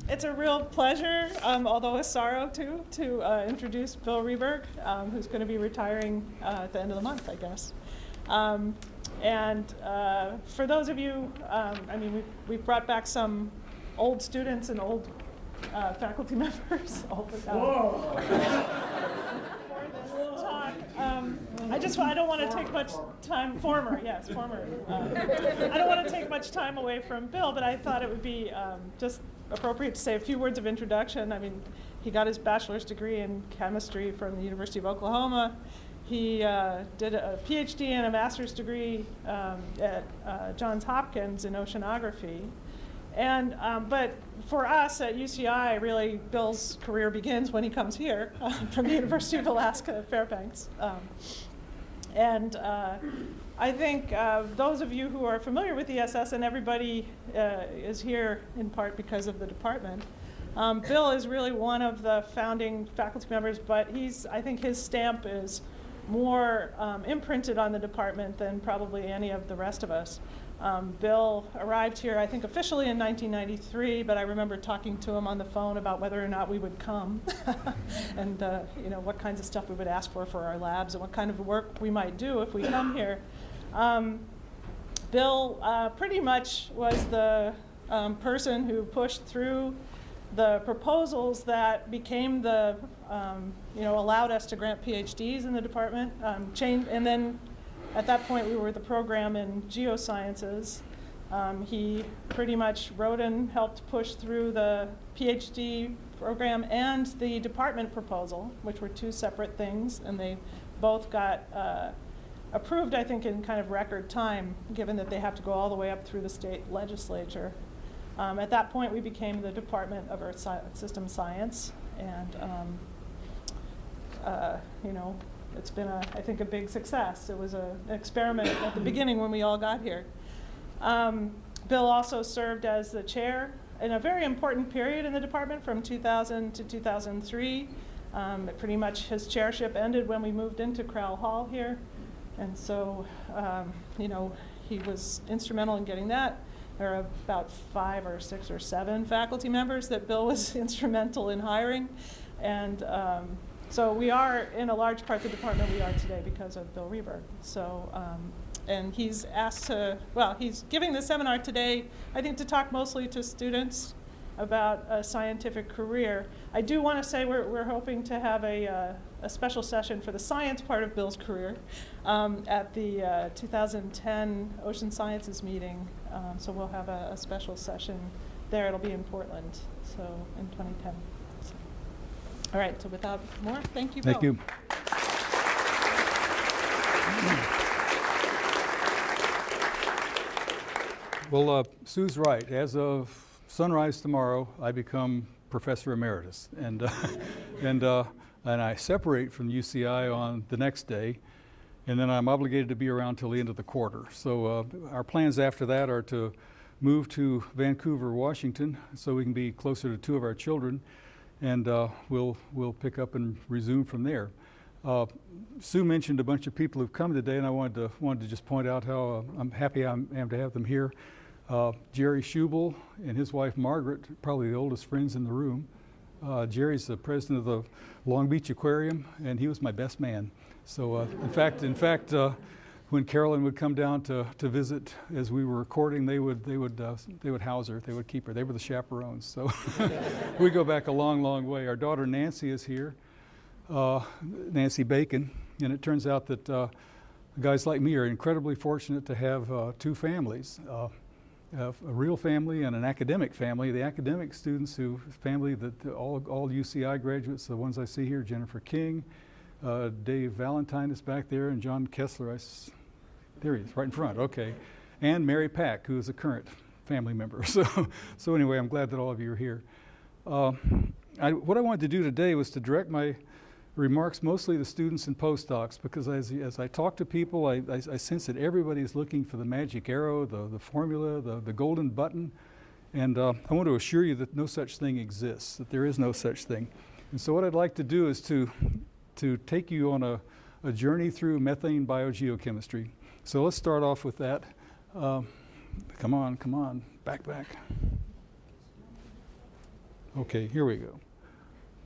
It's a real pleasure, although a sorrow too, to introduce Bill Reeburgh, who's going to be retiring at the end of the month, I guess. For those of you, we've brought back some old students and old faculty members. Whoa! For this talk. I don't want to take much time, former. I don't want to take much time away from Bill, but I thought it would be just appropriate to say a few words of introduction. I mean, he got his bachelor's degree in chemistry from the University of Oklahoma. He did a PhD and a master's degree at Johns Hopkins in oceanography. But for us at UCI, really, Bill's career begins when he comes here from the University of Alaska at Fairbanks. I think those of you who are familiar with ESS, and everybody is here in part because of the department, Bill is really one of the founding faculty members, but I think his stamp is more imprinted on the department than probably any of the rest of us. Bill arrived here, I think, officially in 1993, but I remember talking to him on the phone about whether or not we would come and what kinds of stuff we would ask for our labs and what kind of work we might do if we come here. Bill pretty much was the person who pushed through the proposals that became the, allowed us to grant PhDs in the department, and then at that point, we were the program in geosciences. He pretty much wrote and helped push through the PhD program and the department proposal, which were two separate things, and they both got approved, I think, in kind of record time, given that they have to go all the way up through the state legislature. At that point, we became the Department of Earth System Science, and it's been, I think, a big success. It was an experiment at the beginning when we all got here. Bill also served as the chair in a very important period in the department from 2000 to 2003. Pretty much his chairship ended when we moved into Crowell Hall here. And so, he was instrumental in getting that. There are about 5 or 6 or 7 faculty members that Bill was instrumental in hiring. And so we are, in a large part, the department we are today because of Bill Reeburgh. So, and he's he's giving the seminar today, I think, to talk mostly to students about a scientific career. I do want to say we're hoping to have a special session for the science part of Bill's career at the 2010 Ocean Sciences meeting. So we'll have a special session there. It'll be in Portland, so in 2010. All right, so without more, thank you, Bill. Thank you. Well, Sue's right. As of sunrise tomorrow, I become Professor Emeritus, and I separate from UCI on the next day, and then I'm obligated to be around till the end of the quarter. So our plans after that are to move to Vancouver, Washington, so we can be closer to 2 of our children. And we'll pick up and resume from there. Sue mentioned a bunch of people who've come today, and I wanted to just point out how I'm happy I am to have them here. Jerry Schubel and his wife Margaret, probably the oldest friends in the room. Jerry's the president of the Long Beach Aquarium, and he was my best man. So in fact, when Carolyn would come down to visit as we were recording, they would house her, they would keep her. They were the chaperones. So we go back a long, long way. Our daughter Nancy is here, Nancy Bacon, and it turns out that guys like me are incredibly fortunate to have 2 families, a real family and an academic family. The academic students family that all UCI graduates, the ones I see here, Jennifer King, Dave Valentine is back there, and John Kessler, there he is, right in front, okay. And Mary Pack, who is a current family member. So anyway, I'm glad that all of you are here. What I wanted to do today was to direct my remarks mostly to students and postdocs, because as I talk to people, I sense that everybody is looking for the magic arrow, the formula, the golden button. And I want to assure you that no such thing exists, that there is no such thing. And so what I'd like to do is to take you on a journey through methane biogeochemistry. So let's start off with that. Come on, back. Okay, here we go.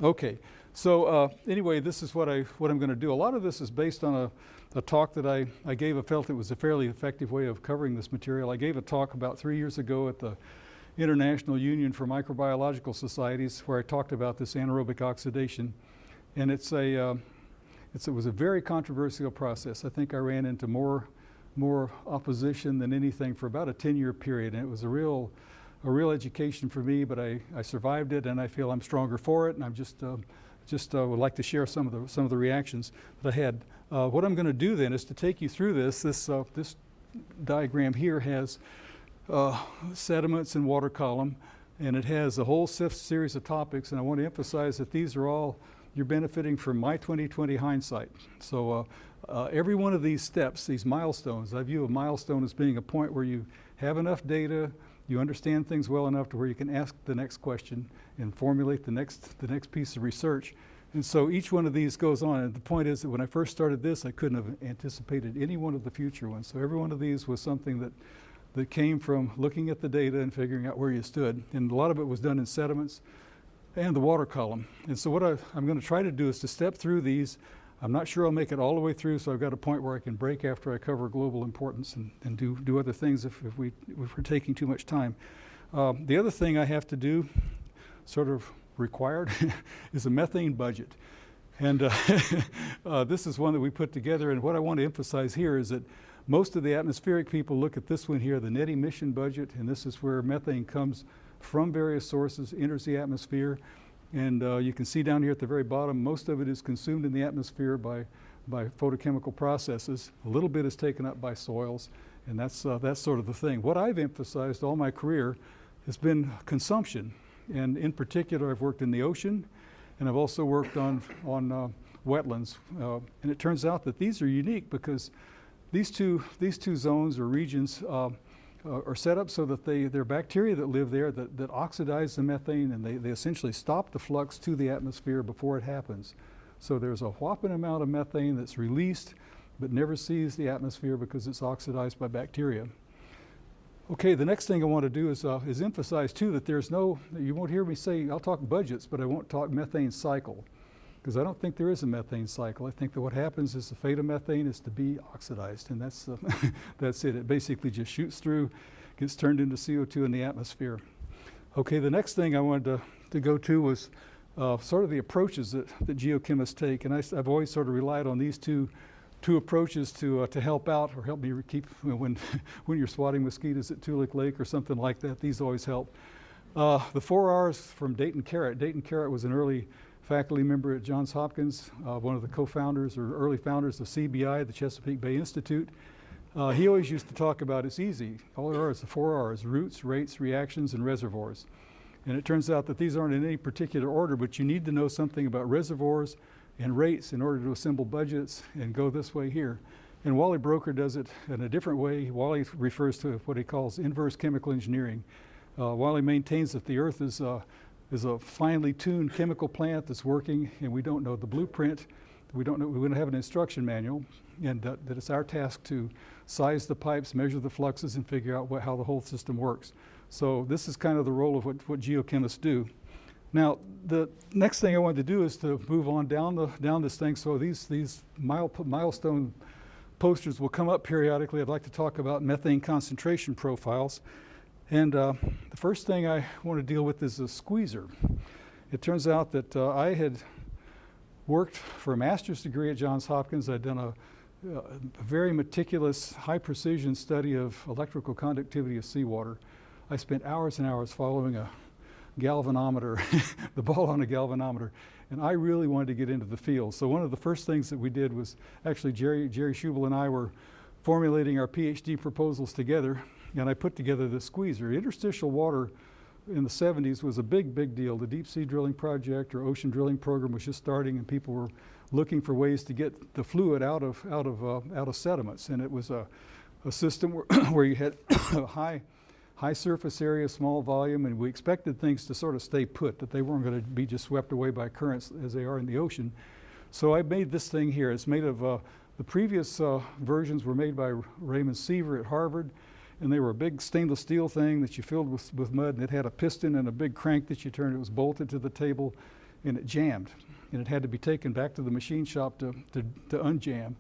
Okay, so anyway, this is what I'm going to do. A lot of this is based on a talk that I gave. I felt it was a fairly effective way of covering this material. I gave a talk about 3 years ago at the International Union for Microbiological Societies, where I talked about this anaerobic oxidation, and it was a very controversial process. I think I ran into more opposition than anything for about a 10-year period, and it was a real education for me, but I survived it, and I feel I'm stronger for it, and I'm just would like to share some of the reactions that I had. What I'm going to do then is to take you through this. This diagram here has sediments and water column, and it has a whole series of topics, and I want to emphasize that these are all, you're benefiting from my 2020 hindsight. So every one of these steps, these milestones, I view a milestone as being a point where you have enough data, you understand things well enough to where you can ask the next question and formulate the next piece of research. And so each one of these goes on, and the point is that when I first started this, I couldn't have anticipated any one of the future ones. So every one of these was something that came from looking at the data and figuring out where you stood. And a lot of it was done in sediments and the water column. And so what I'm going to try to do is to step through these. I'm not sure I'll make it all the way through, so I've got a point where I can break after I cover global importance and do other things if we're taking too much time. The other thing I have to do, sort of required, is a methane budget. And this is one that we put together, and what I want to emphasize here is that most of the atmospheric people look at this one here, the net emission budget, and this is where methane comes from various sources, enters the atmosphere. And you can see down here at the very bottom, most of it is consumed in the atmosphere by photochemical processes. A little bit is taken up by soils, and that's sort of the thing. What I've emphasized all my career has been consumption, and in particular, I've worked in the ocean, and I've also worked on wetlands. And it turns out that these are unique because these two zones or regions are set up so that there are bacteria that live there that oxidize the methane, and they essentially stop the flux to the atmosphere before it happens. So there's a whopping amount of methane that's released but never sees the atmosphere because it's oxidized by bacteria. Okay, the next thing I want to do is emphasize too that you won't hear me say, I'll talk budgets, but I won't talk methane cycle, because I don't think there is a methane cycle. I think that what happens is the fate of methane is to be oxidized, and that's it. It basically just shoots through, gets turned into CO2 in the atmosphere. Okay, the next thing I wanted to go to was sort of the approaches that geochemists take, and I've always sort of relied on these two approaches to help out or help me keep when you're swatting mosquitoes at Tulick Lake or something like that. These always help. The 4 R's from Dayton Carrott. Dayton Carrott was an early faculty member at Johns Hopkins, one of the co-founders or early founders of CBI, the Chesapeake Bay Institute. He always used to talk about it's easy. All there are is the 4 R's, roots, rates, reactions, and reservoirs. And it turns out that these aren't in any particular order, but you need to know something about reservoirs and rates in order to assemble budgets and go this way here. And Wally Broker does it in a different way. Wally refers to what he calls inverse chemical engineering. Wally maintains that the Earth is a finely tuned chemical plant that's working, and we don't know the blueprint. We don't have an instruction manual, and that it's our task to size the pipes, measure the fluxes, and figure out how the whole system works. So this is kind of the role of what geochemists do. Now, the next thing I wanted to do is to move on down this thing. So these milestone posters will come up periodically. I'd like to talk about methane concentration profiles. And the first thing I want to deal with is a squeezer. It turns out that I had worked for a master's degree at Johns Hopkins. I'd done a very meticulous, high-precision study of electrical conductivity of seawater. I spent hours and hours following a galvanometer, the ball on a galvanometer, and I really wanted to get into the field. So one of the first things that we did was actually Jerry Schubel and I were formulating our PhD proposals together, and I put together the squeezer. Interstitial water in the 70s was a big deal. The deep sea drilling project or ocean drilling program was just starting, and people were looking for ways to get the fluid out of sediments. And it was a system where you had high surface area, small volume, and we expected things to sort of stay put, that they weren't going to be just swept away by currents as they are in the ocean. So I made this thing here. It's made of the previous versions were made by Raymond Seaver at Harvard. and they were a big stainless steel thing that you filled with mud, and it had a piston and a big crank that you turned. It was bolted to the table, and it jammed, and it had to be taken back to the machine shop to unjam.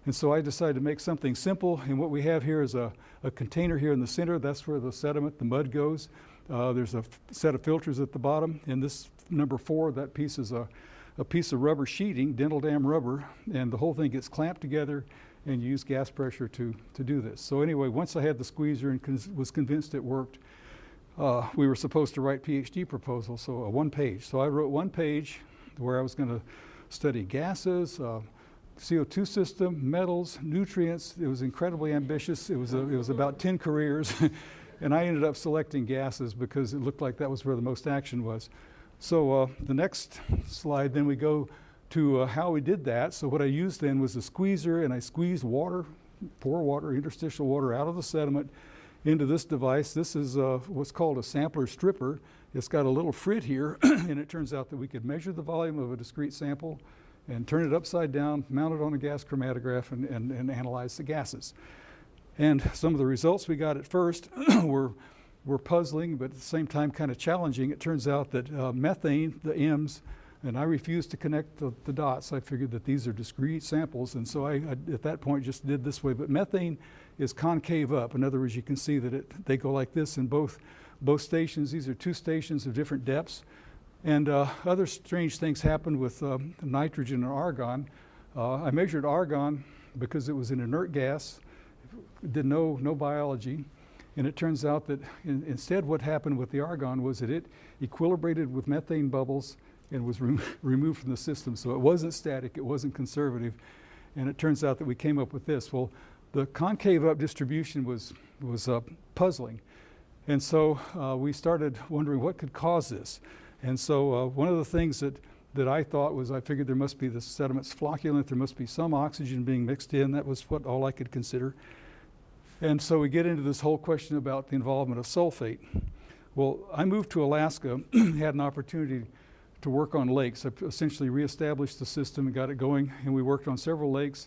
And so I decided to make something simple, and what we have here is a container here in the center. That's where the sediment, the mud goes. There's a set of filters at the bottom, and this number 4, that piece is a piece of rubber sheeting, dental dam rubber, and the whole thing gets clamped together, and you use gas pressure to do this. So anyway, once I had the squeezer and was convinced it worked, we were supposed to write PhD proposals, so a 1-page. So I wrote 1 page where I was going to study gases, CO2 system, metals, nutrients. It was incredibly ambitious. It was about 10 careers, and I ended up selecting gases because it looked like that was where the most action was. So the next slide, then we go to how we did that. So what I used then was a squeezer, and I squeezed water, pore water, interstitial water out of the sediment into this device. This is what's called a sampler stripper. It's got a little frit here, and it turns out that we could measure the volume of a discrete sample and turn it upside down, mount it on a gas chromatograph, and analyze the gases. And some of the results we got at first were puzzling, but at the same time kind of challenging. It turns out that methane, the M's, and I refused to connect the dots. I figured that these are discrete samples, and so I at that point just did this way. But methane is concave up. In other words, you can see that they go like this in both stations. These are 2 stations of different depths. And other strange things happened with nitrogen and argon. I measured argon because it was an inert gas. It did no biology. And it turns out that instead what happened with the argon was that it equilibrated with methane bubbles and was removed from the system. So it wasn't static, it wasn't conservative. And it turns out that we came up with this. Well, the concave up distribution was puzzling. And so we started wondering what could cause this. And so one of the things that I thought was, I figured there must be the sediment's flocculent, there must be some oxygen being mixed in. That was all I could consider. And so we get into this whole question about the involvement of sulfate. Well, I moved to Alaska, had an opportunity to work on lakes. I essentially reestablished the system and got it going, and we worked on several lakes.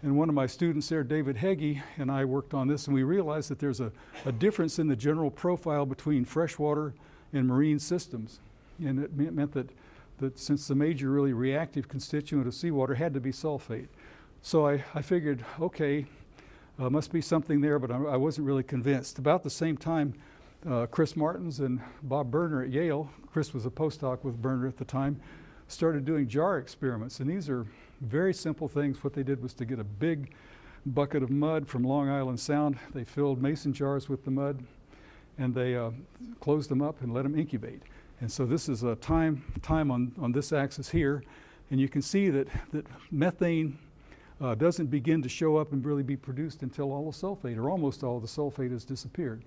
And one of my students there, David Heggie, and I worked on this, and we realized that there's a difference in the general profile between freshwater and marine systems. And it meant that since the major really reactive constituent of seawater had to be sulfate. So I figured, okay, must be something there, but I wasn't really convinced. About the same time, Chris Martins and Bob Berner at Yale, Chris was a postdoc with Berner at the time, started doing jar experiments. And these are very simple things. What they did was to get a big bucket of mud from Long Island Sound. They filled mason jars with the mud, and they closed them up and let them incubate. And so this is a time on this axis here, and you can see that methane doesn't begin to show up and really be produced until all the sulfate, or almost all the sulfate, has disappeared.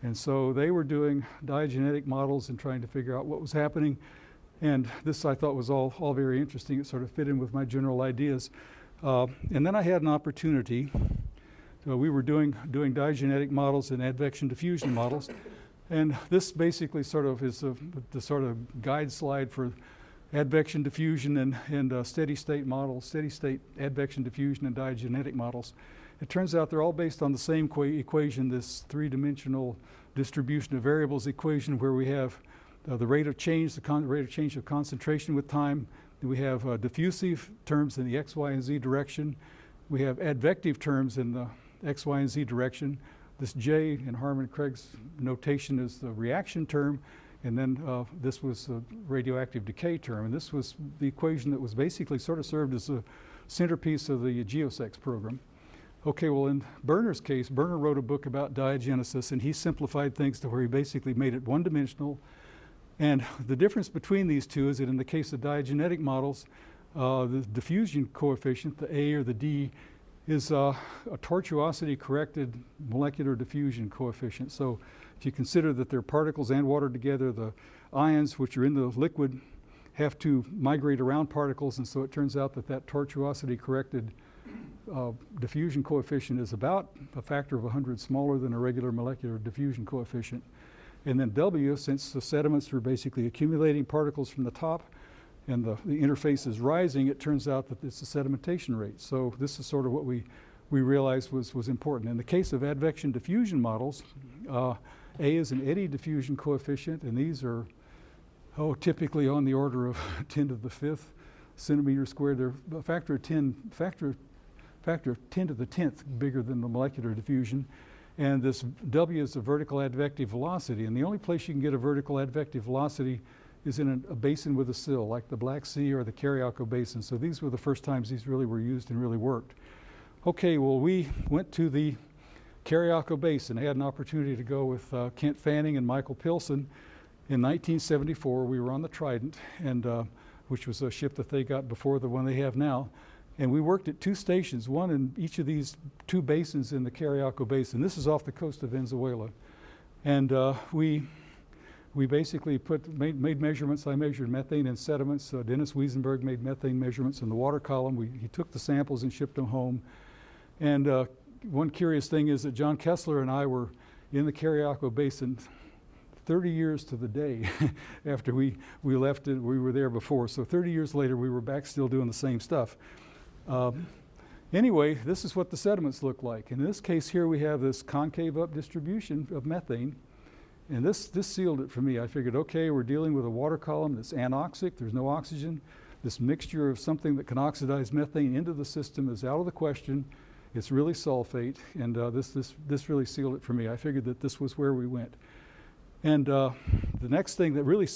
And so they were doing diagenetic models and trying to figure out what was happening. And this I thought was all very interesting. It sort of fit in with my general ideas. And then I had an opportunity. We were doing diagenetic models and advection diffusion models. And this basically sort of is the sort of guide slide for advection diffusion and steady state models, steady state advection diffusion and diagenetic models. It turns out they're all based on the same equation, this 3-dimensional distribution of variables equation, where we have the rate of change, rate of change of concentration with time. We have diffusive terms in the X, Y, and Z direction. We have advective terms in the X, Y, and Z direction. This J in Harmon Craig's notation is the reaction term, and then this was a radioactive decay term. And this was the equation that was basically sort of served as a centerpiece of the geosex program. Okay, well, in Berner's case, Berner wrote a book about diagenesis, and he simplified things to where he basically made it one-dimensional. And the difference between these two is that in the case of diagenetic models, the diffusion coefficient, the A or the D, is a tortuosity-corrected molecular diffusion coefficient. So if you consider that there are particles and water together, the ions which are in the liquid have to migrate around particles, and so it turns out that tortuosity-corrected diffusion coefficient is about a factor of 100 smaller than a regular molecular diffusion coefficient. And then W, since the sediments were basically accumulating particles from the top, and the interface is rising, it turns out that it's the sedimentation rate. So this is sort of what we we realized was important. In the case of advection diffusion models, A is an eddy diffusion coefficient, and these are typically on the order of 10 to the 5th centimeter squared. They're a factor of 10 to the 10th bigger than the molecular diffusion. And this W is the vertical advective velocity. And the only place you can get a vertical advective velocity is in a basin with a sill, like the Black Sea or the Cariaco Basin. So these were the first times these really were used and really worked. Okay, well, we went to the Cariaco Basin. I had an opportunity to go with Kent Fanning and Michael Pilson. In 1974, we were on the Trident, and which was a ship that they got before the one they have now. And we worked at 2 stations, one in each of these 2 basins in the Cariaco Basin. This is off the coast of Venezuela. And we basically made measurements. I measured methane in sediments. Dennis Wiesenberg made methane measurements in the water column. He took the samples and shipped them home. And one curious thing is that John Kessler and I were in the Cariaco Basin 30 years to the day after we left it. We were there before. So 30 years later, we were back still doing the same stuff. Anyway, this is what the sediments look like. In this case here, we have this concave up distribution of methane. And this sealed it for me. I figured, okay, we're dealing with a water column that's anoxic. There's no oxygen. This mixture of something that can oxidize methane into the system is out of the question. It's really sulfate. And this really sealed it for me. I figured that this was where we went. And the next thing that really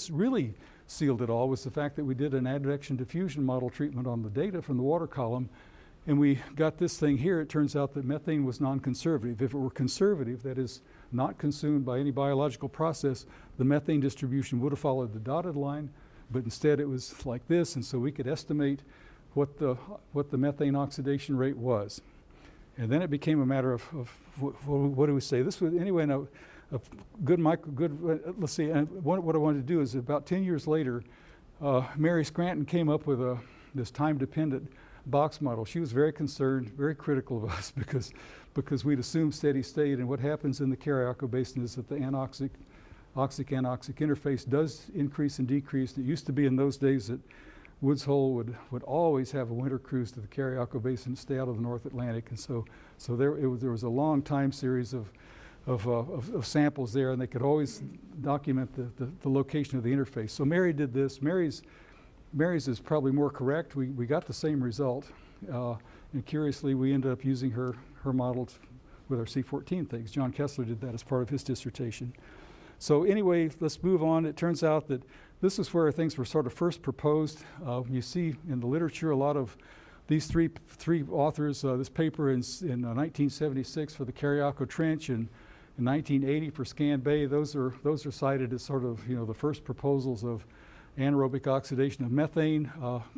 sealed it all was the fact that we did an advection diffusion model treatment on the data from the water column, and we got this thing here. It turns out that methane was non-conservative. If it were conservative, that is not consumed by any biological process, the methane distribution would have followed the dotted line, but instead it was like this, and so we could estimate what the methane oxidation rate was. And then it became a matter of what do we say? This was, anyway, now, let's see, and what I wanted to do is about 10 years later, Mary Scranton came up with this time-dependent box model. She was very concerned, very critical of us because we'd assumed steady state, and what happens in the Cariaco Basin is that the anoxic interface does increase and decrease. It used to be in those days that Woods Hole would always have a winter cruise to the Cariaco Basin and stay out of the North Atlantic, and so there was a long time series of samples there, and they could always document the location of the interface. So Mary did this. Mary's is probably more correct. We got the same result, and curiously, we ended up using her models with our C14 things. John Kessler did that as part of his dissertation. So anyway, let's move on. It turns out that this is where things were sort of first proposed. You see in the literature a lot of these three authors. This paper in 1976 for the Cariaco Trench, and in 1980 for Scan Bay. Those are cited as sort of the first proposals of anaerobic oxidation of methane.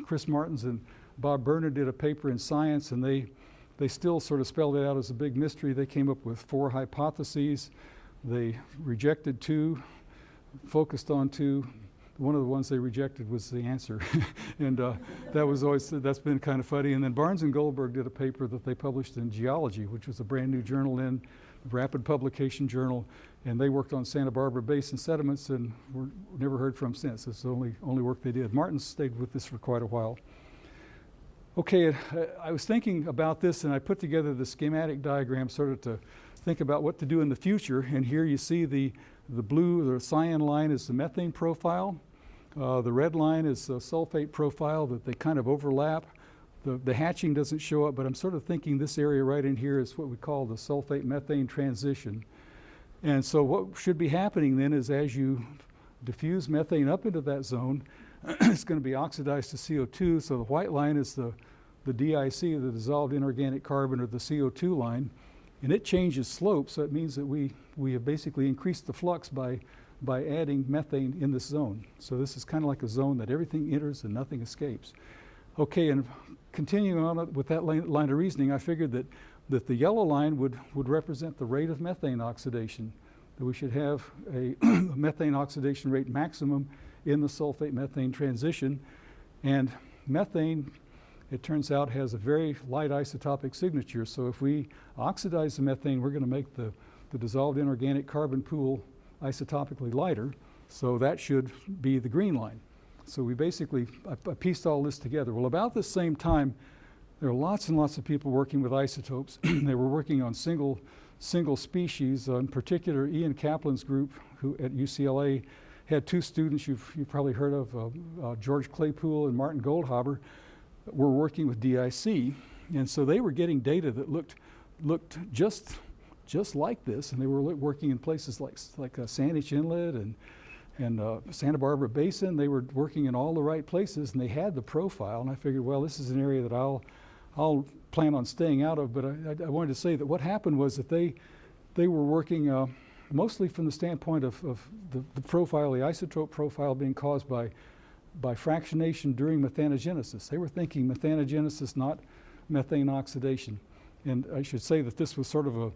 Chris Martins and Bob Bernard did a paper in Science, and they still sort of spelled it out as a big mystery. They came up with 4 hypotheses. They rejected 2, focused on 2. One of the ones they rejected was the answer, and that's been kind of funny. And then Barnes and Goldberg did a paper that they published in Geology, which was a brand new journal in rapid publication journal, and they worked on Santa Barbara Basin sediments and were never heard from since. It's the only work they did. Martin stayed with this for quite a while. Okay, I was thinking about this, and I put together the schematic diagram sort of to think about what to do in the future. And here you see the blue, the cyan line is the methane profile. The red line is the sulfate profile, that they kind of overlap. The hatching doesn't show up, but I'm sort of thinking this area right in here is what we call the sulfate methane transition. And so what should be happening then is as you diffuse methane up into that zone, it's going to be oxidized to CO2. So the white line is the DIC, the dissolved inorganic carbon, or the CO2 line, and it changes slope. So it means that we have basically increased the flux by adding methane in this zone. So this is kind of like a zone that everything enters and nothing escapes. Okay, and continuing on with that line of reasoning, I figured that the yellow line would represent the rate of methane oxidation, that we should have a methane oxidation rate maximum in the sulfate methane transition. And methane, it turns out, has a very light isotopic signature. So if we oxidize the methane, we're going to make the dissolved inorganic carbon pool isotopically lighter. So that should be the green line. So we basically, I pieced all this together. Well, about the same time, there were lots and lots of people working with isotopes. They were working on single species. In particular, Ian Kaplan's group, who at UCLA had two students you've probably heard of, George Claypool and Martin Goldhaber, were working with DIC. And so they were getting data that looked just like this, and they were working in places like Sandwich Inlet and Santa Barbara Basin. They were working in all the right places, and they had the profile. And I figured, well, this is an area that I'll plan on staying out of. But I wanted to say that what happened was that they were working mostly from the standpoint of the profile, the isotope profile being caused by fractionation during methanogenesis. They were thinking methanogenesis, not methane oxidation. And I should say that this was sort of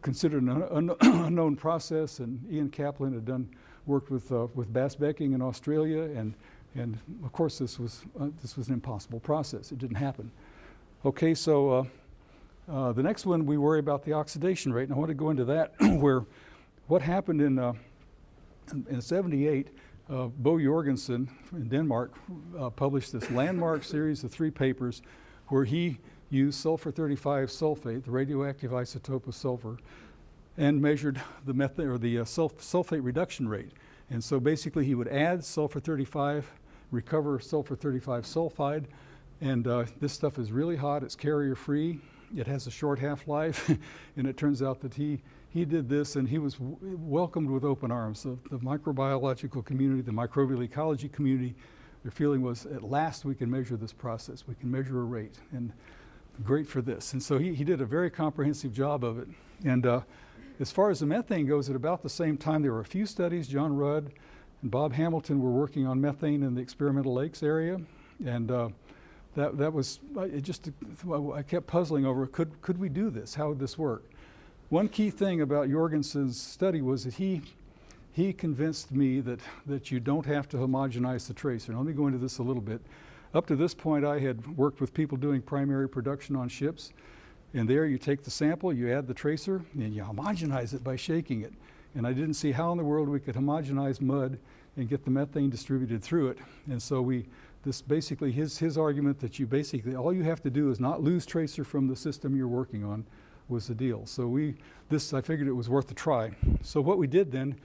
considered an unknown process, and Ian Kaplan had worked with Basbecking in Australia, and of course this was an impossible process. It didn't happen. Okay, so the next one, we worry about the oxidation rate, and I want to go into that where what happened in 78, Bo Jorgensen in Denmark published this landmark series of 3 papers where he used sulfur-35 sulfate, the radioactive isotope of sulfur, and measured the sulfate reduction rate. And so basically he would add sulfur-35, recover sulfur-35 sulfide, and this stuff is really hot, it's carrier-free, it has a short half-life, and it turns out that he did this, and he was welcomed with open arms. So the microbiological community, the microbial ecology community, their feeling was, at last we can measure this process, we can measure a rate, and great for this. And so he did a very comprehensive job of it. And as far as the methane goes, at about the same time, there were a few studies. John Rudd and Bob Hamilton were working on methane in the experimental lakes area, and that was, I kept puzzling over, could we do this? How would this work? One key thing about Jorgensen's study was that he convinced me that you don't have to homogenize the tracer. And let me go into this a little bit. Up to this point, I had worked with people doing primary production on ships, and there you take the sample, you add the tracer, and you homogenize it by shaking it. And I didn't see how in the world we could homogenize mud and get the methane distributed through it. And so this basically, his argument that all you have to do is not lose tracer from the system you're working on was the deal. So I figured it was worth a try. So what we did then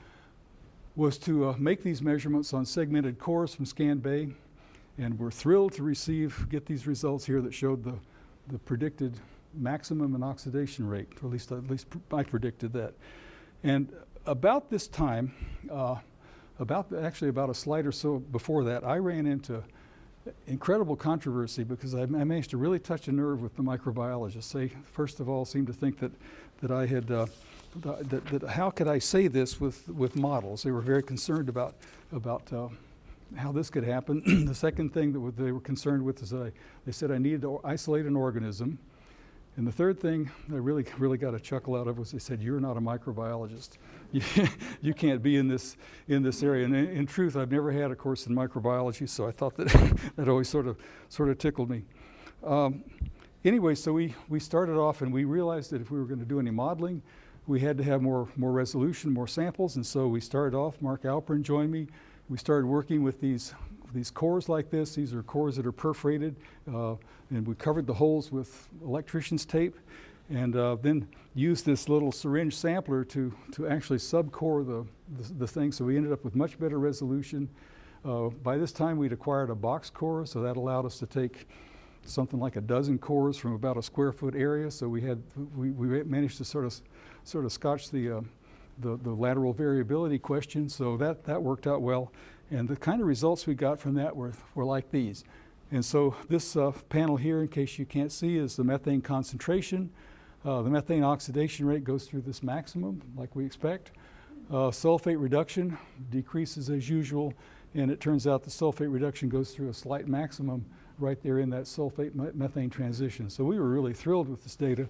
was to make these measurements on segmented cores from ScanBay, and we're thrilled to get these results here that showed the predicted maximum in oxidation rate, or at least I predicted that. And about this time, about a slide or so before that, I ran into incredible controversy because I managed to really touch a nerve with the microbiologists. They, first of all, seemed to think that I had, that how could I say this with models? They were very concerned about how this could happen. The second thing that they were concerned with is they said I needed to isolate an organism. And the third thing I really got a chuckle out of was they said, you're not a microbiologist. You can't be in this area. And in truth, I've never had a course in microbiology, so I thought that always sort of tickled me. Anyway, so we started off, and we realized that if we were going to do any modeling, we had to have more resolution, more samples. And so we started off, Mark Alpern joined me. We started working with these cores like this. These are cores that are perforated, and we covered the holes with electrician's tape, and then used this little syringe sampler to actually subcore the thing. So we ended up with much better resolution. By this time, we'd acquired a box core, so that allowed us to take something like a dozen cores from about a square foot area. So we managed to sort of scotch the lateral variability question, so that worked out well. And the kind of results we got from that were like these. And so this panel here, in case you can't see, is the methane concentration. The methane oxidation rate goes through this maximum, like we expect. Sulfate reduction decreases as usual, and it turns out the sulfate reduction goes through a slight maximum right there in that sulfate methane transition. So we were really thrilled with this data,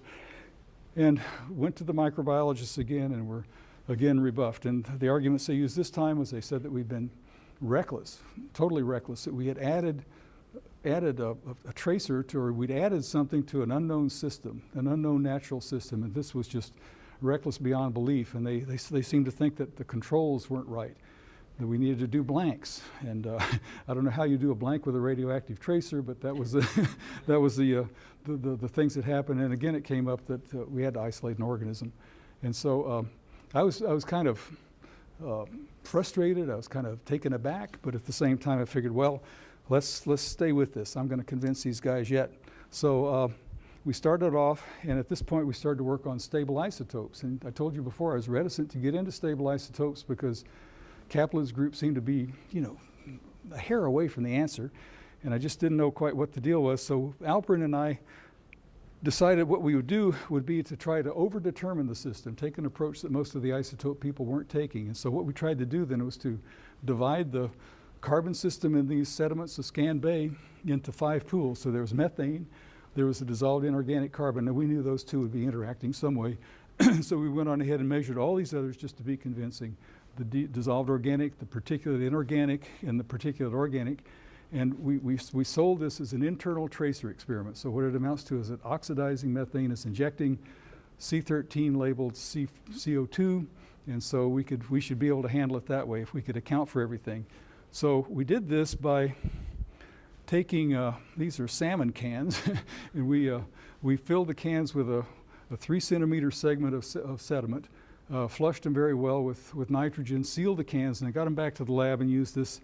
and went to the microbiologists again, and were again rebuffed. And the arguments they used this time was they said that we'd been reckless, totally reckless, that we had added a tracer to, or we'd added something to an unknown system, an unknown natural system, and this was just reckless beyond belief. And they seemed to think that the controls weren't right. that we needed to do blanks. And I don't know how you do a blank with a radioactive tracer, but that was that was the things that happened. And again, it came up that we had to isolate an organism. And so I was kind of frustrated. I was kind of taken aback, but at the same time, I figured, well, let's stay with this. I'm going to convince these guys yet. So we started off, and at this point, we started to work on stable isotopes. And I told you before, I was reticent to get into stable isotopes because Kaplan's group seemed to be, a hair away from the answer, and I just didn't know quite what the deal was. So Alperin and I decided what we would do would be to try to overdetermine the system, take an approach that most of the isotope people weren't taking. And so what we tried to do then was to divide the carbon system in these sediments of Scan Bay into 5 pools. So there was methane, there was a dissolved inorganic carbon, and we knew those two would be interacting some way. So we went on ahead and measured all these others just to be convincing. The dissolved organic, the particulate inorganic, and the particulate organic. And we sold this as an internal tracer experiment. So what it amounts to is that oxidizing methane is injecting C13 labeled CO2, and so we should be able to handle it that way if we could account for everything. So we did this by taking, these are salmon cans, and we filled the cans with a 3 centimeter segment of sediment, flushed them very well with nitrogen, sealed the cans, and I got them back to the lab and used this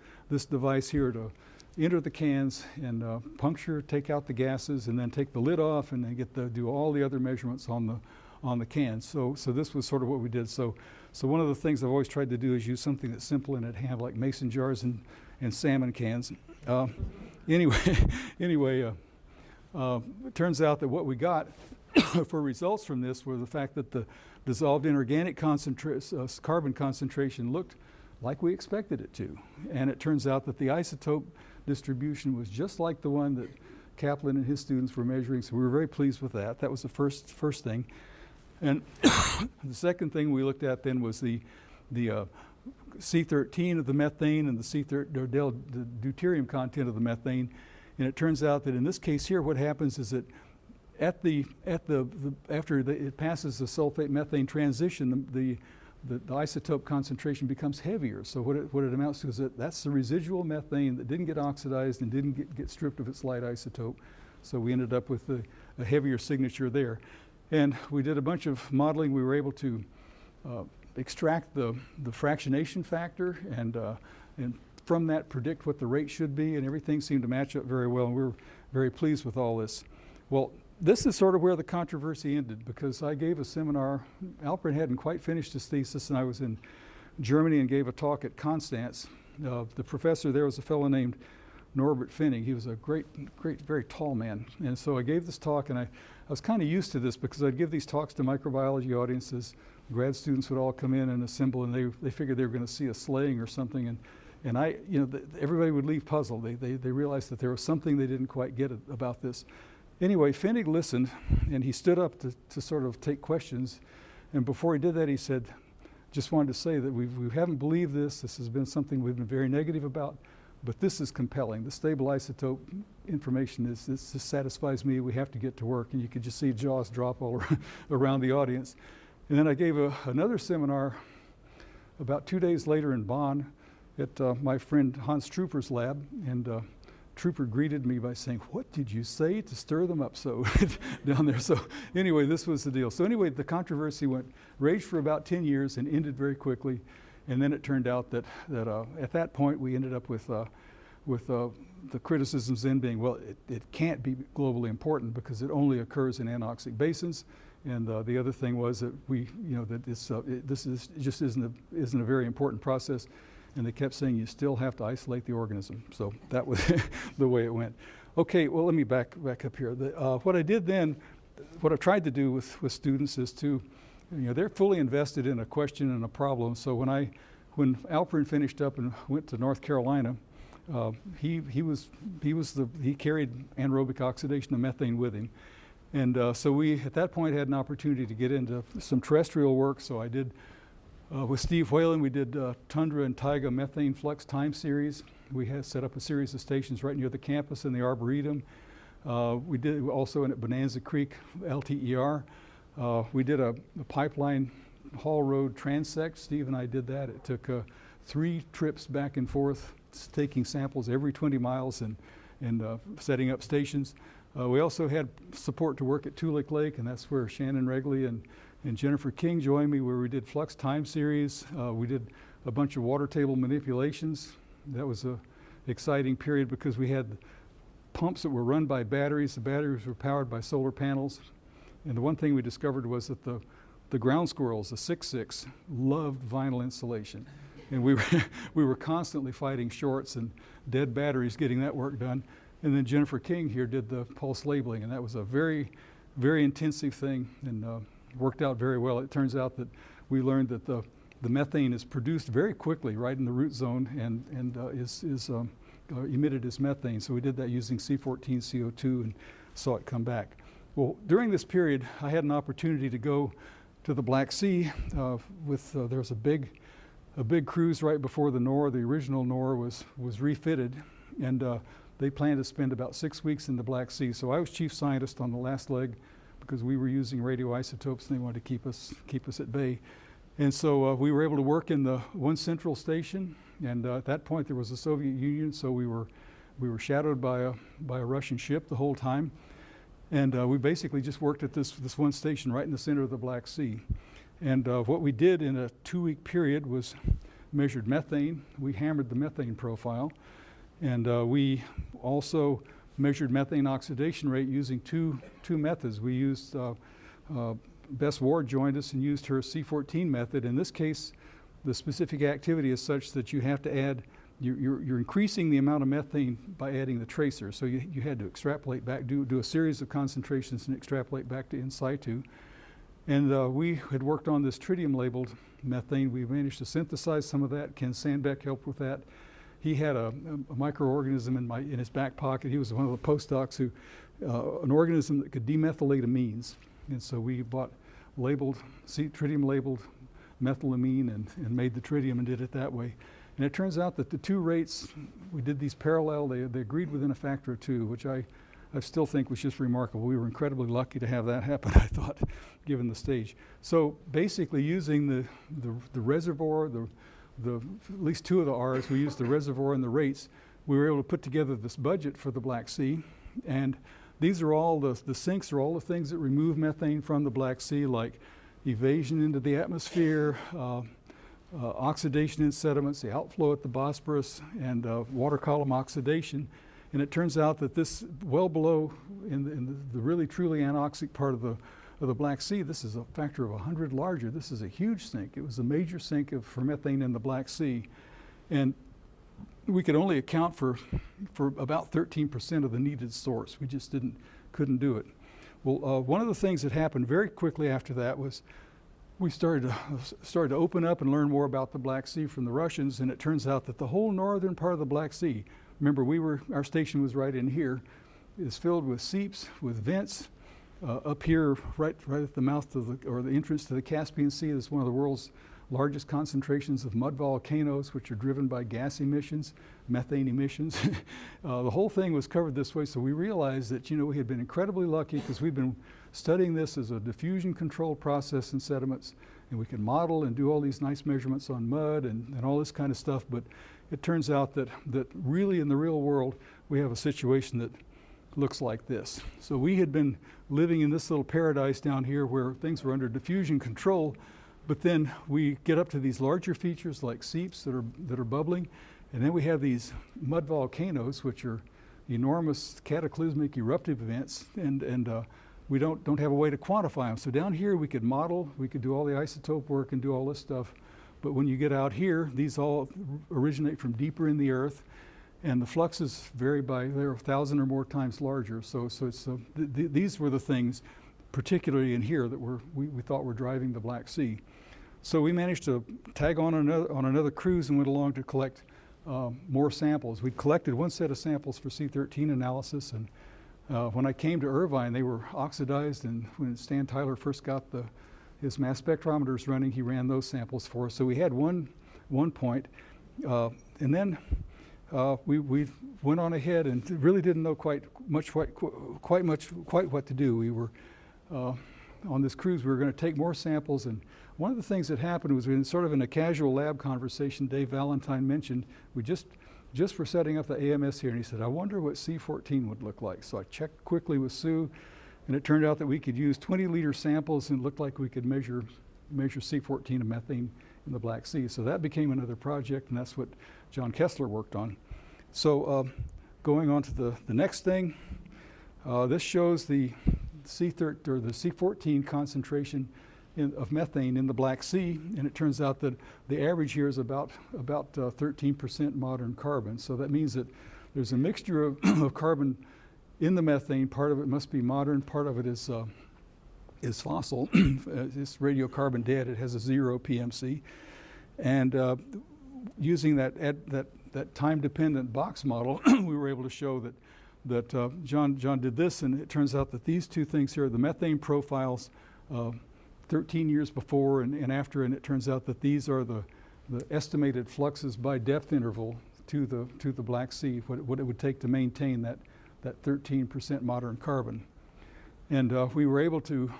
device here to enter the cans and puncture, take out the gases, and then take the lid off, and then do all the other measurements on the cans. So this was sort of what we did. So one of the things I've always tried to do is use something that's simple and at hand, like mason jars and salmon cans. Anyway, it turns out that what we got for results from this were the fact that the dissolved inorganic carbon concentration looked like we expected it to. And it turns out that the isotope distribution was just like the one that Kaplan and his students were measuring, so we were very pleased with that. That was the first thing. And the second thing we looked at then was the C13 of the methane and the deuterium content of the methane. And it turns out that in this case here, what happens is that after it passes the sulfate methane transition, the isotope concentration becomes heavier. So what it amounts to is that's the residual methane that didn't get oxidized and didn't get stripped of its light isotope. So we ended up with a heavier signature there. And we did a bunch of modeling. We were able to extract the fractionation factor and from that predict what the rate should be, and everything seemed to match up very well, and we were very pleased with all this. Well, this is sort of where the controversy ended, because I gave a seminar. Alperin hadn't quite finished his thesis, and I was in Germany and gave a talk at Konstanz. The professor there was a fellow named Norbert Finning. He was a great, very tall man. And so I gave this talk, and I was kind of used to this because I'd give these talks to microbiology audiences. Grad students would all come in and assemble, and they figured they were going to see a slaying or something. And I, everybody would leave puzzled. They realized that there was something they didn't quite get about this. Anyway, Finnig listened, and he stood up to sort of take questions. And before he did that, he said, just wanted to say that we haven't believed this. This has been something we've been very negative about, but this is compelling. The stable isotope information this satisfies me. We have to get to work. And you could just see jaws drop all around the audience. And then I gave another seminar about 2 days later in Bonn at my friend Hans Trooper's lab. And Trooper greeted me by saying, "What did you say to stir them up so down there?" So anyway, this was the deal. So anyway, the controversy raged for about 10 years and ended very quickly. And then it turned out that at that point we ended up with the criticisms then being, well, it can't be globally important because it only occurs in anoxic basins. And the other thing was that this just isn't a very important process. And they kept saying you still have to isolate the organism. So that was the way it went. Okay, well, let me back up here. What I did then, what I've tried to do with students is to, they're fully invested in a question and a problem. So when Alperin finished up and went to North Carolina, he carried anaerobic oxidation of methane with him. And so we, at that point, had an opportunity to get into some terrestrial work. So I did, with Steve Whalen, we did Tundra and Taiga methane flux time series. We had set up a series of stations right near the campus in the Arboretum. We did also at Bonanza Creek, LTER. We did a pipeline haul road transect. Steve and I did that. It took 3 trips back and forth, taking samples every 20 miles and setting up stations. We also had support to work at Tulick Lake, and that's where Shannon Regley and Jennifer King joined me, where we did flux time series. We did a bunch of water table manipulations. That was a exciting period because we had pumps that were run by batteries. The batteries were powered by solar panels. And the one thing we discovered was that the ground squirrels, the 6.6, loved vinyl insulation. And we were constantly fighting shorts and dead batteries getting that work done. And then Jennifer King here did the pulse labeling, and that was a very, very intensive thing, and worked out very well. It turns out that we learned that the methane is produced very quickly right in the root zone and is emitted as methane. So we did that using C14 CO2 and saw it come back. Well, during this period, I had an opportunity to go to the Black Sea there was a big cruise right before the NOR. The original NOR was refitted, and they planned to spend about 6 weeks in the Black Sea. So I was chief scientist on the last leg because we were using radioisotopes and they wanted to keep us at bay. And so we were able to work in the one central station, and at that point there was the Soviet Union, so we were shadowed by a Russian ship the whole time. And we basically just worked at this one station right in the center of the Black Sea. And what we did in a 2-week period was measured methane. We hammered the methane profile. And we also measured methane oxidation rate using two methods. We used, Bess Ward joined us and used her C14 method. In this case, the specific activity is such that you have to add, you're increasing the amount of methane by adding the tracer. So you had to extrapolate back, do a series of concentrations and extrapolate back to in situ. And we had worked on this tritium labeled methane. We managed to synthesize some of that. Ken Sandbeck helped with that. He had a microorganism in his back pocket. He was one of the postdocs who, an organism that could demethylate amines. And so we bought tritium labeled methylamine and made the tritium and did it that way. And it turns out that the 2 rates, we did these parallel, they agreed within a factor of 2, which I still think was just remarkable. We were incredibly lucky to have that happen, I thought, given the stage. So basically using the reservoir, at least 2 of the R's, we used the reservoir and the rates, we were able to put together this budget for the Black Sea. And these are all, the sinks are all the things that remove methane from the Black Sea, like evasion into the atmosphere, oxidation in sediments, the outflow at the Bosporus, and water column oxidation. And it turns out that this, well below in the really truly anoxic part of the Black Sea, this is a factor of 100 larger. This is a huge sink. It was a major sink for methane in the Black Sea. And we could only account for about 13% of the needed source. We just couldn't do it. Well, one of the things that happened very quickly after that was we started to open up and learn more about the Black Sea from the Russians, and it turns out that the whole northern part of the Black Sea, remember our station was right in here, is filled with seeps, with vents. Up here, right at the mouth of the entrance to the Caspian Sea, is one of the world's largest concentrations of mud volcanoes, which are driven by gas emissions, methane emissions. The whole thing was covered this way, so we realized that we had been incredibly lucky because we've been studying this as a diffusion control process in sediments, and we can model and do all these nice measurements on mud and all this kind of stuff, but it turns out that really in the real world we have a situation that looks like this. So we had been living in this little paradise down here where things were under diffusion control, but then we get up to these larger features like seeps that are bubbling, and then we have these mud volcanoes, which are enormous cataclysmic eruptive events, and we don't have a way to quantify them. So down here we could model, we could do all the isotope work and do all this stuff, but when you get out here, these all originate from deeper in the earth, and the fluxes vary by, they're 1,000 or more times larger. So it's, these were the things, particularly in here, that we thought were driving the Black Sea. So we managed to tag on another cruise and went along to collect more samples. We'd collected one set of samples for C13 analysis, and when I came to Irvine, they were oxidized, and when Stan Tyler first got his mass spectrometers running, he ran those samples for us. So we had one point, and then we went on ahead and really didn't know quite what to do. on this cruise, we were going to take more samples, and one of the things that happened was, in sort of in a casual lab conversation, Dave Valentine mentioned, we just were setting up the AMS here, and he said, I wonder what C14 would look like. So I checked quickly with Sue, and it turned out that we could use 20-liter samples, and it looked like we could measure C14 of methane in the Black Sea. So that became another project, and that's what John Kessler worked on. So going on to the next thing, this shows the C14 concentration of methane in the Black Sea, and it turns out that the average here is about 13% modern carbon. So that means that there's a mixture of carbon in the methane. Part of it must be modern, part of it is fossil. It's radiocarbon dead. It has a 0 PMC, and using that time-dependent box model, we were able to show that John did this, and it turns out that these two things here, the methane profiles 13 years before and after, and it turns out that these are the estimated fluxes by depth interval to the Black Sea, what it would take to maintain that 13% modern carbon. And we were able to,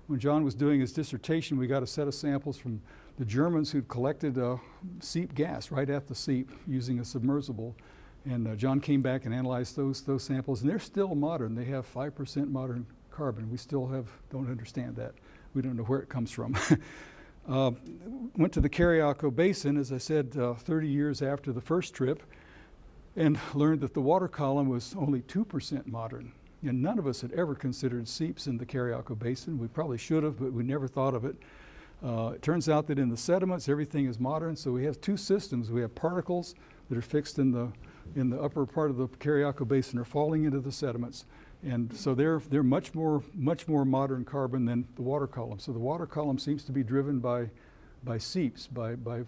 when John was doing his dissertation, we got a set of samples from the Germans who'd collected seep gas right at the seep using a submersible. And John came back and analyzed those samples, and they're still modern. They have 5% modern carbon. We still don't understand that. We don't know where it comes from. Went to the Cariaco Basin, as I said, 30 years after the first trip, and learned that the water column was only 2% modern. And none of us had ever considered seeps in the Cariaco Basin. We probably should have, but we never thought of it. It turns out that in the sediments, everything is modern. So we have two systems. We have particles that are fixed in the upper part of the Cariaco Basin, are falling into the sediments. And so they're much more modern carbon than the water column. So the water column seems to be driven by seeps, by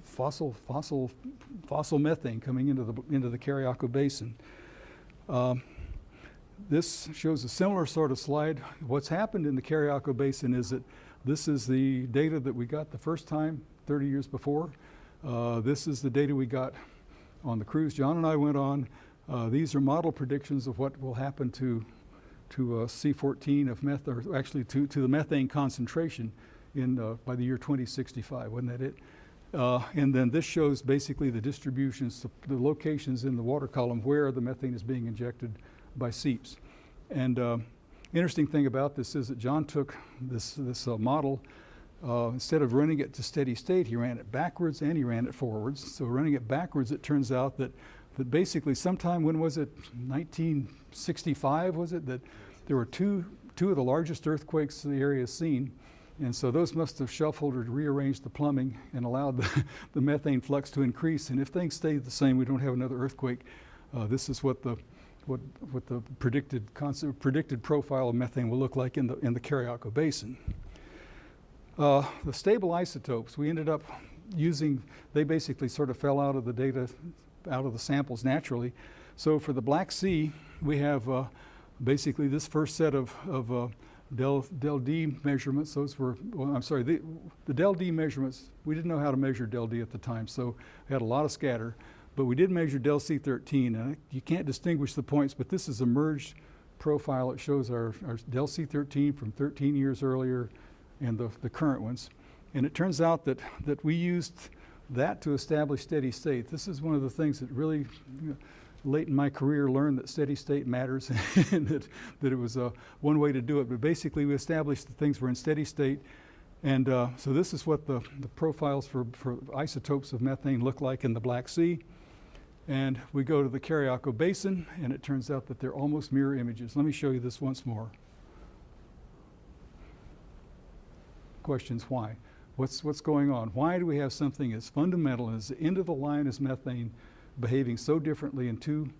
fossil methane coming into the Cariaco Basin. This shows a similar sort of slide. What's happened in the Cariaco Basin is that this is the data that we got the first time 30 years before. This is the data we got on the cruise John and I went on. These are model predictions of what will happen to C14 of methane, or actually to the methane concentration by the year 2065. Wasn't that it? And then this shows basically the distributions, the locations in the water column where the methane is being injected by seeps. And interesting thing about this is that John took this model, instead of running it to steady state, he ran it backwards and he ran it forwards. So running it backwards, it turns out that basically sometime, when was it, 1965 was it, that there were two of the largest earthquakes the area has seen. And so those must have shuffled or rearranged the plumbing and allowed the methane flux to increase. And if things stay the same, we don't have another earthquake. This is what the predicted profile of methane will look like in the Cariaco Basin. The stable isotopes we ended up using, they basically sort of fell out of the data, out of the samples naturally. So for the Black Sea, we have basically this first set of del D measurements. Those were, well, I'm sorry, the del D measurements, we didn't know how to measure del D at the time, so we had a lot of scatter. But we did measure del C13, and you can't distinguish the points, but this is a merged profile. It shows our del C13 from 13 years earlier and the current ones. And it turns out that we used that to establish steady state. This is one of the things that really, late in my career, learned that steady state matters and that it was one way to do it. But basically, we established that things were in steady state. And so this is what the profiles for isotopes of methane look like in the Black Sea. And we go to the Cariaco Basin, and it turns out that they're almost mirror images. Let me show you this once more. Questions, why? What's going on? Why do we have something as fundamental as the end of the line as methane behaving so differently in two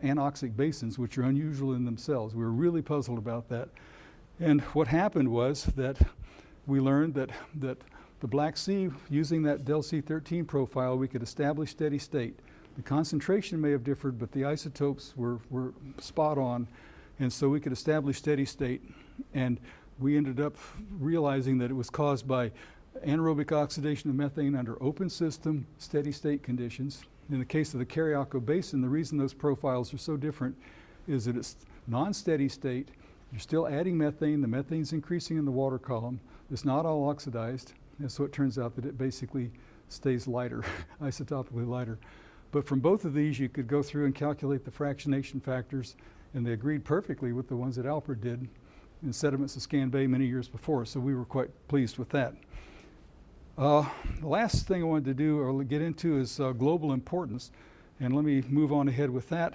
anoxic basins, which are unusual in themselves? We were really puzzled about that. And what happened was that we learned that the Black Sea, using that del C13 profile, we could establish steady state. The concentration may have differed, but the isotopes were spot on, and so we could establish steady state. And we ended up realizing that it was caused by anaerobic oxidation of methane under open system steady state conditions. In the case of the Cariaco Basin, the reason those profiles are so different is that it's non-steady state, You're still adding methane. The methane's increasing in the water column. It's not all oxidized, and so it turns out that it basically stays lighter, isotopically lighter. But from both of these, you could go through and calculate the fractionation factors, and they agreed perfectly with the ones that Alpert did in sediments of Scan Bay many years before, so we were quite pleased with that. The last thing I wanted to do or get into is global importance, and let me move on ahead with that.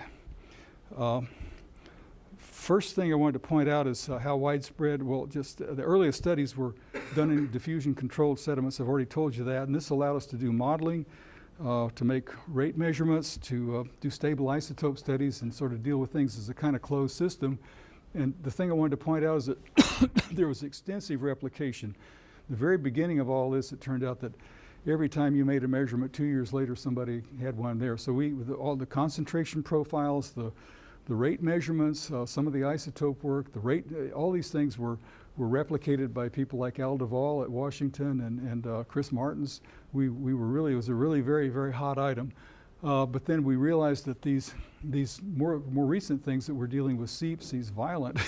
First thing I wanted to point out is how widespread, well, just the earliest studies were done in diffusion-controlled sediments. I've already told you that, and this allowed us to do modeling, to make rate measurements, to do stable isotope studies, and sort of deal with things as a kind of closed system. And the thing I wanted to point out is that there was extensive replication. The very beginning of all this, it turned out that every time you made a measurement, 2 years later, somebody had one there. So with all the concentration profiles, the rate measurements, some of the isotope work, the rate, all these things were replicated by people like Al Duvall at Washington and Chris Martins. We were really, it was a really very, very hot item. But then we realized that these more recent things that we're dealing with seeps, these violent,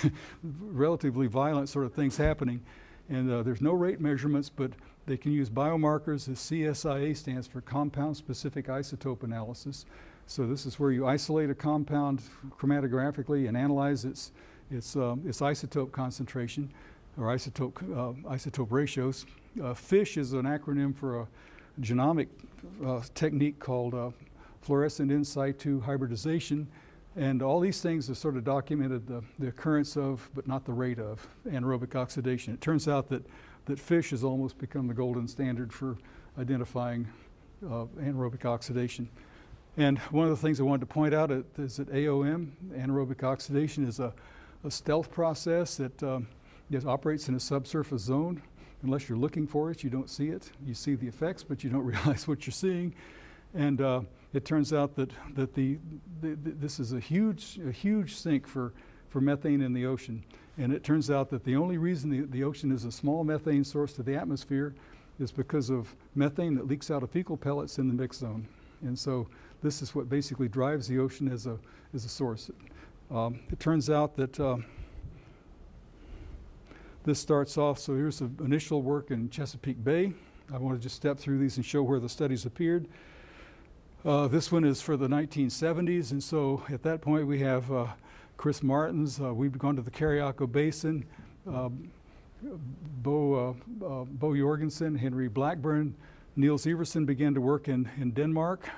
relatively violent sort of things happening. And there's no rate measurements, but they can use biomarkers. The CSIA stands for Compound Specific Isotope Analysis. So this is where you isolate a compound chromatographically and analyze its isotope concentration or isotope ratios. FISH is an acronym for a genomic technique called fluorescent in situ hybridization. And all these things have sort of documented the occurrence of, but not the rate of, anaerobic oxidation. It turns out that FISH has almost become the golden standard for identifying anaerobic oxidation. And one of the things I wanted to point out is that AOM, anaerobic oxidation, is a stealth process that operates in a subsurface zone. Unless you're looking for it, you don't see it. You see the effects, but you don't realize what you're seeing. And it turns out that this is a huge sink for methane in the ocean. And it turns out that the only reason the ocean is a small methane source to the atmosphere is because of methane that leaks out of fecal pellets in the mixed zone. And so this is what basically drives the ocean as a source. It turns out that this starts off, so here's the initial work in Chesapeake Bay. I want to just step through these and show where the studies appeared. This one is for the 1970s, and so at that point we have Chris Martins. We've gone to the Carriacou Basin. Bo Jorgensen, Henry Blackburn, Niels Iversen began to work in Denmark.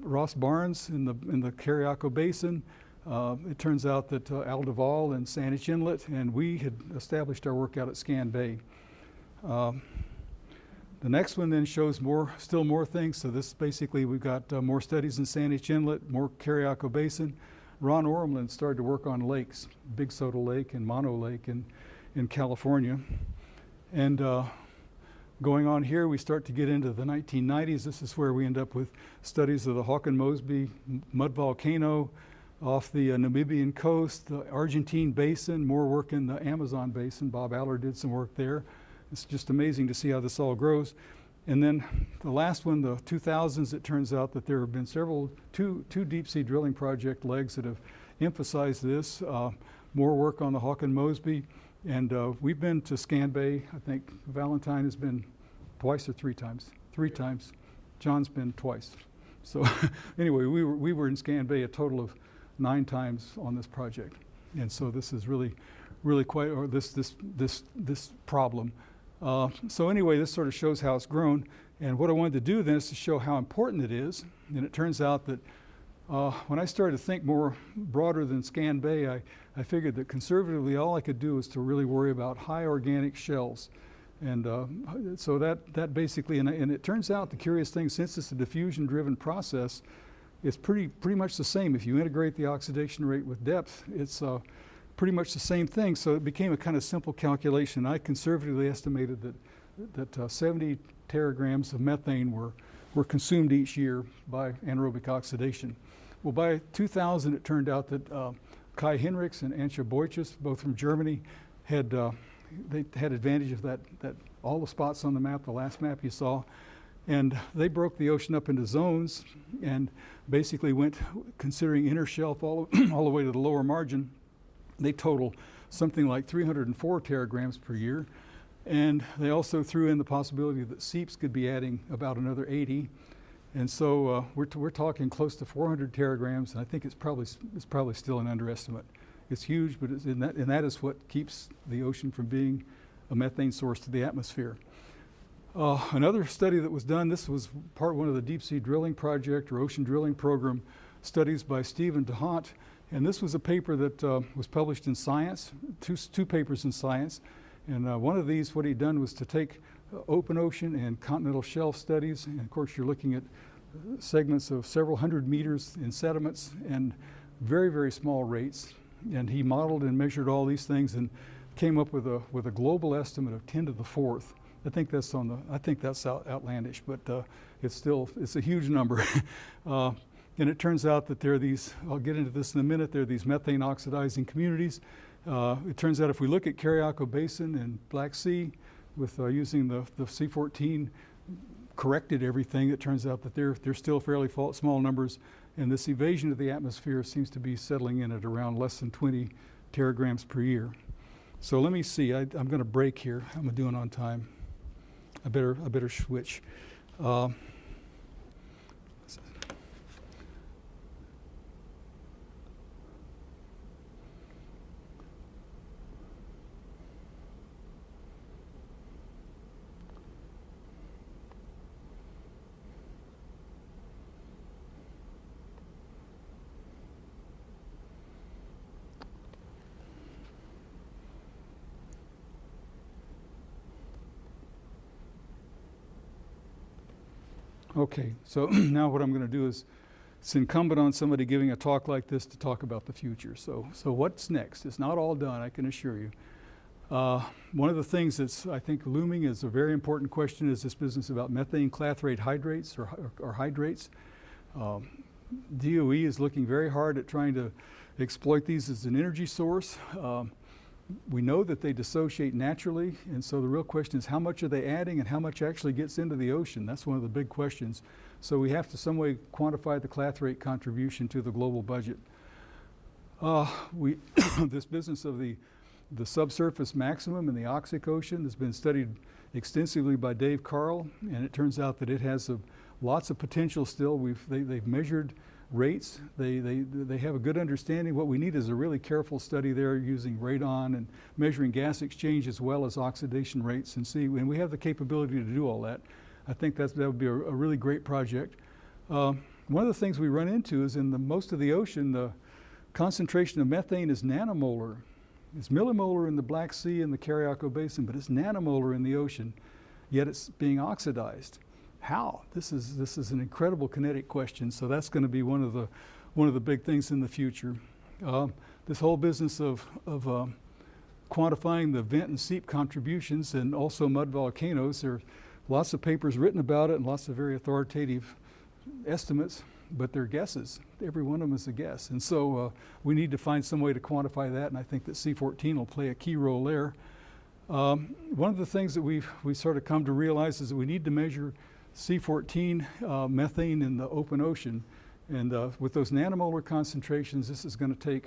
Ross Barnes in the Carriacou Basin. It turns out that Al Duvall and Saanich Inlet, and we had established our work out at Scan Bay. The next one then shows still more things. So this basically, we've got more studies in Saanich Inlet, more Carriacou Basin. Ron Ormland started to work on lakes, Big Soda Lake and Mono Lake in California. And going on here, we start to get into the 1990s. This is where we end up with studies of the Hawken-Mosby mud volcano off the Namibian coast, the Argentine basin, more work in the Amazon basin. Bob Allard did some work there. It's just amazing to see how this all grows. And then the last one, the 2000s, it turns out that there have been two deep sea drilling project legs that have emphasized this. More work on the Hawken-Mosby. And we've been to Scan Bay. I think Valentine has been twice or three times. 3 times. John's been twice. So anyway, we were in Scan Bay a total of 9 times on this project. And so this is really quite, or this problem. So anyway, this sort of shows how it's grown. And what I wanted to do then is to show how important it is. And it turns out that when I started to think more broader than Scan Bay, I figured that conservatively all I could do was to really worry about high organic shells. And so that basically, and it turns out the curious thing, since it's a diffusion-driven process, it's pretty much the same. If you integrate the oxidation rate with depth, it's pretty much the same thing. So it became a kind of simple calculation. I conservatively estimated that 70 teragrams of methane were consumed each year by anaerobic oxidation. Well, by 2000, it turned out that Kai Hinrichs and Antje Boyches, both from Germany, they had advantage of that all the spots on the map, the last map you saw, and they broke the ocean up into zones and basically went, considering inner shelf all the way to the lower margin, They total something like 304 teragrams per year. And they also threw in the possibility that seeps could be adding about another 80. And so we're talking close to 400 teragrams, and I think it's probably still an underestimate. It's huge, but and that is what keeps the ocean from being a methane source to the atmosphere. Another study that was done, this was part one of the deep sea drilling project or ocean drilling program studies by Stephen DeHaan, and this was a paper that was published in Science, two papers in Science. And one of these, what he'd done was to take open ocean and continental shelf studies, and of course you're looking at segments of several hundred meters in sediments and very, very small rates. And he modeled and measured all these things and came up with a global estimate of 10 to the fourth. I think that's outlandish, but it's a huge number. And it turns out that there are these, I'll get into this in a minute, there are these methane oxidizing communities. It turns out if we look at Cariaco Basin and Black Sea with using the C14 corrected everything, it turns out that they're still fairly small numbers, and this evasion of the atmosphere seems to be settling in at around less than 20 teragrams per year. So let me see, I'm going to break here. How am I doing on time? I better switch. Okay, so now what I'm going to do is, it's incumbent on somebody giving a talk like this to talk about the future. So what's next? It's not all done, I can assure you. One of the things that's, I think, looming as a very important question is this business about methane clathrate hydrates or hydrates. DOE is looking very hard at trying to exploit these as an energy source. We know that they dissociate naturally, and so the real question is how much are they adding and how much actually gets into the ocean? That's one of the big questions. So we have to some way quantify the clathrate contribution to the global budget. This business of the subsurface maximum in the Oxic Ocean has been studied extensively by Dave Carl, and it turns out that it has lots of potential still. They've measured rates. They have a good understanding. What we need is a really careful study there using radon and measuring gas exchange as well as oxidation rates and see, and we have the capability to do all that. I think that would be a really great project. One of the things we run into is in most of the ocean, the concentration of methane is nanomolar. It's millimolar in the Black Sea and the Cariaco Basin, but it's nanomolar in the ocean, yet it's being oxidized. How? This is an incredible kinetic question, so that's going to be one of the big things in the future. This whole business of quantifying the vent and seep contributions and also mud volcanoes, there are lots of papers written about it and lots of very authoritative estimates, but they're guesses. Every one of them is a guess, and so we need to find some way to quantify that, and I think that C14 will play a key role there. One of the things that we've sort of come to realize is that we need to measure C14 methane in the open ocean, and with those nanomolar concentrations, this is going to take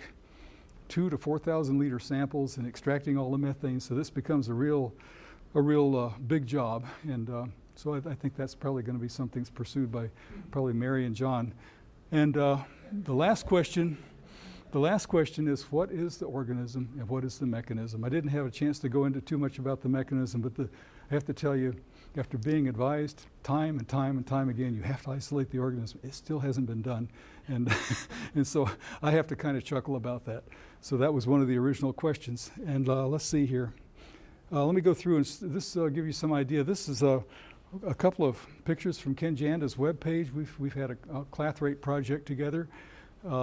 2,000 to 4,000 liter samples and extracting all the methane. So this becomes a real big job, and so I think that's probably going to be something that's pursued by probably Mary and John. And the last question is, what is the organism and what is the mechanism? I didn't have a chance to go into too much about the mechanism, but I have to tell you, after being advised time and time again, you have to isolate the organism. It still hasn't been done, and and so I have to kind of chuckle about that. So that was one of the original questions. And let's see here. Let me go through and this give you some idea. This is a couple of pictures from Ken Janda's webpage. We've had a clathrate project together.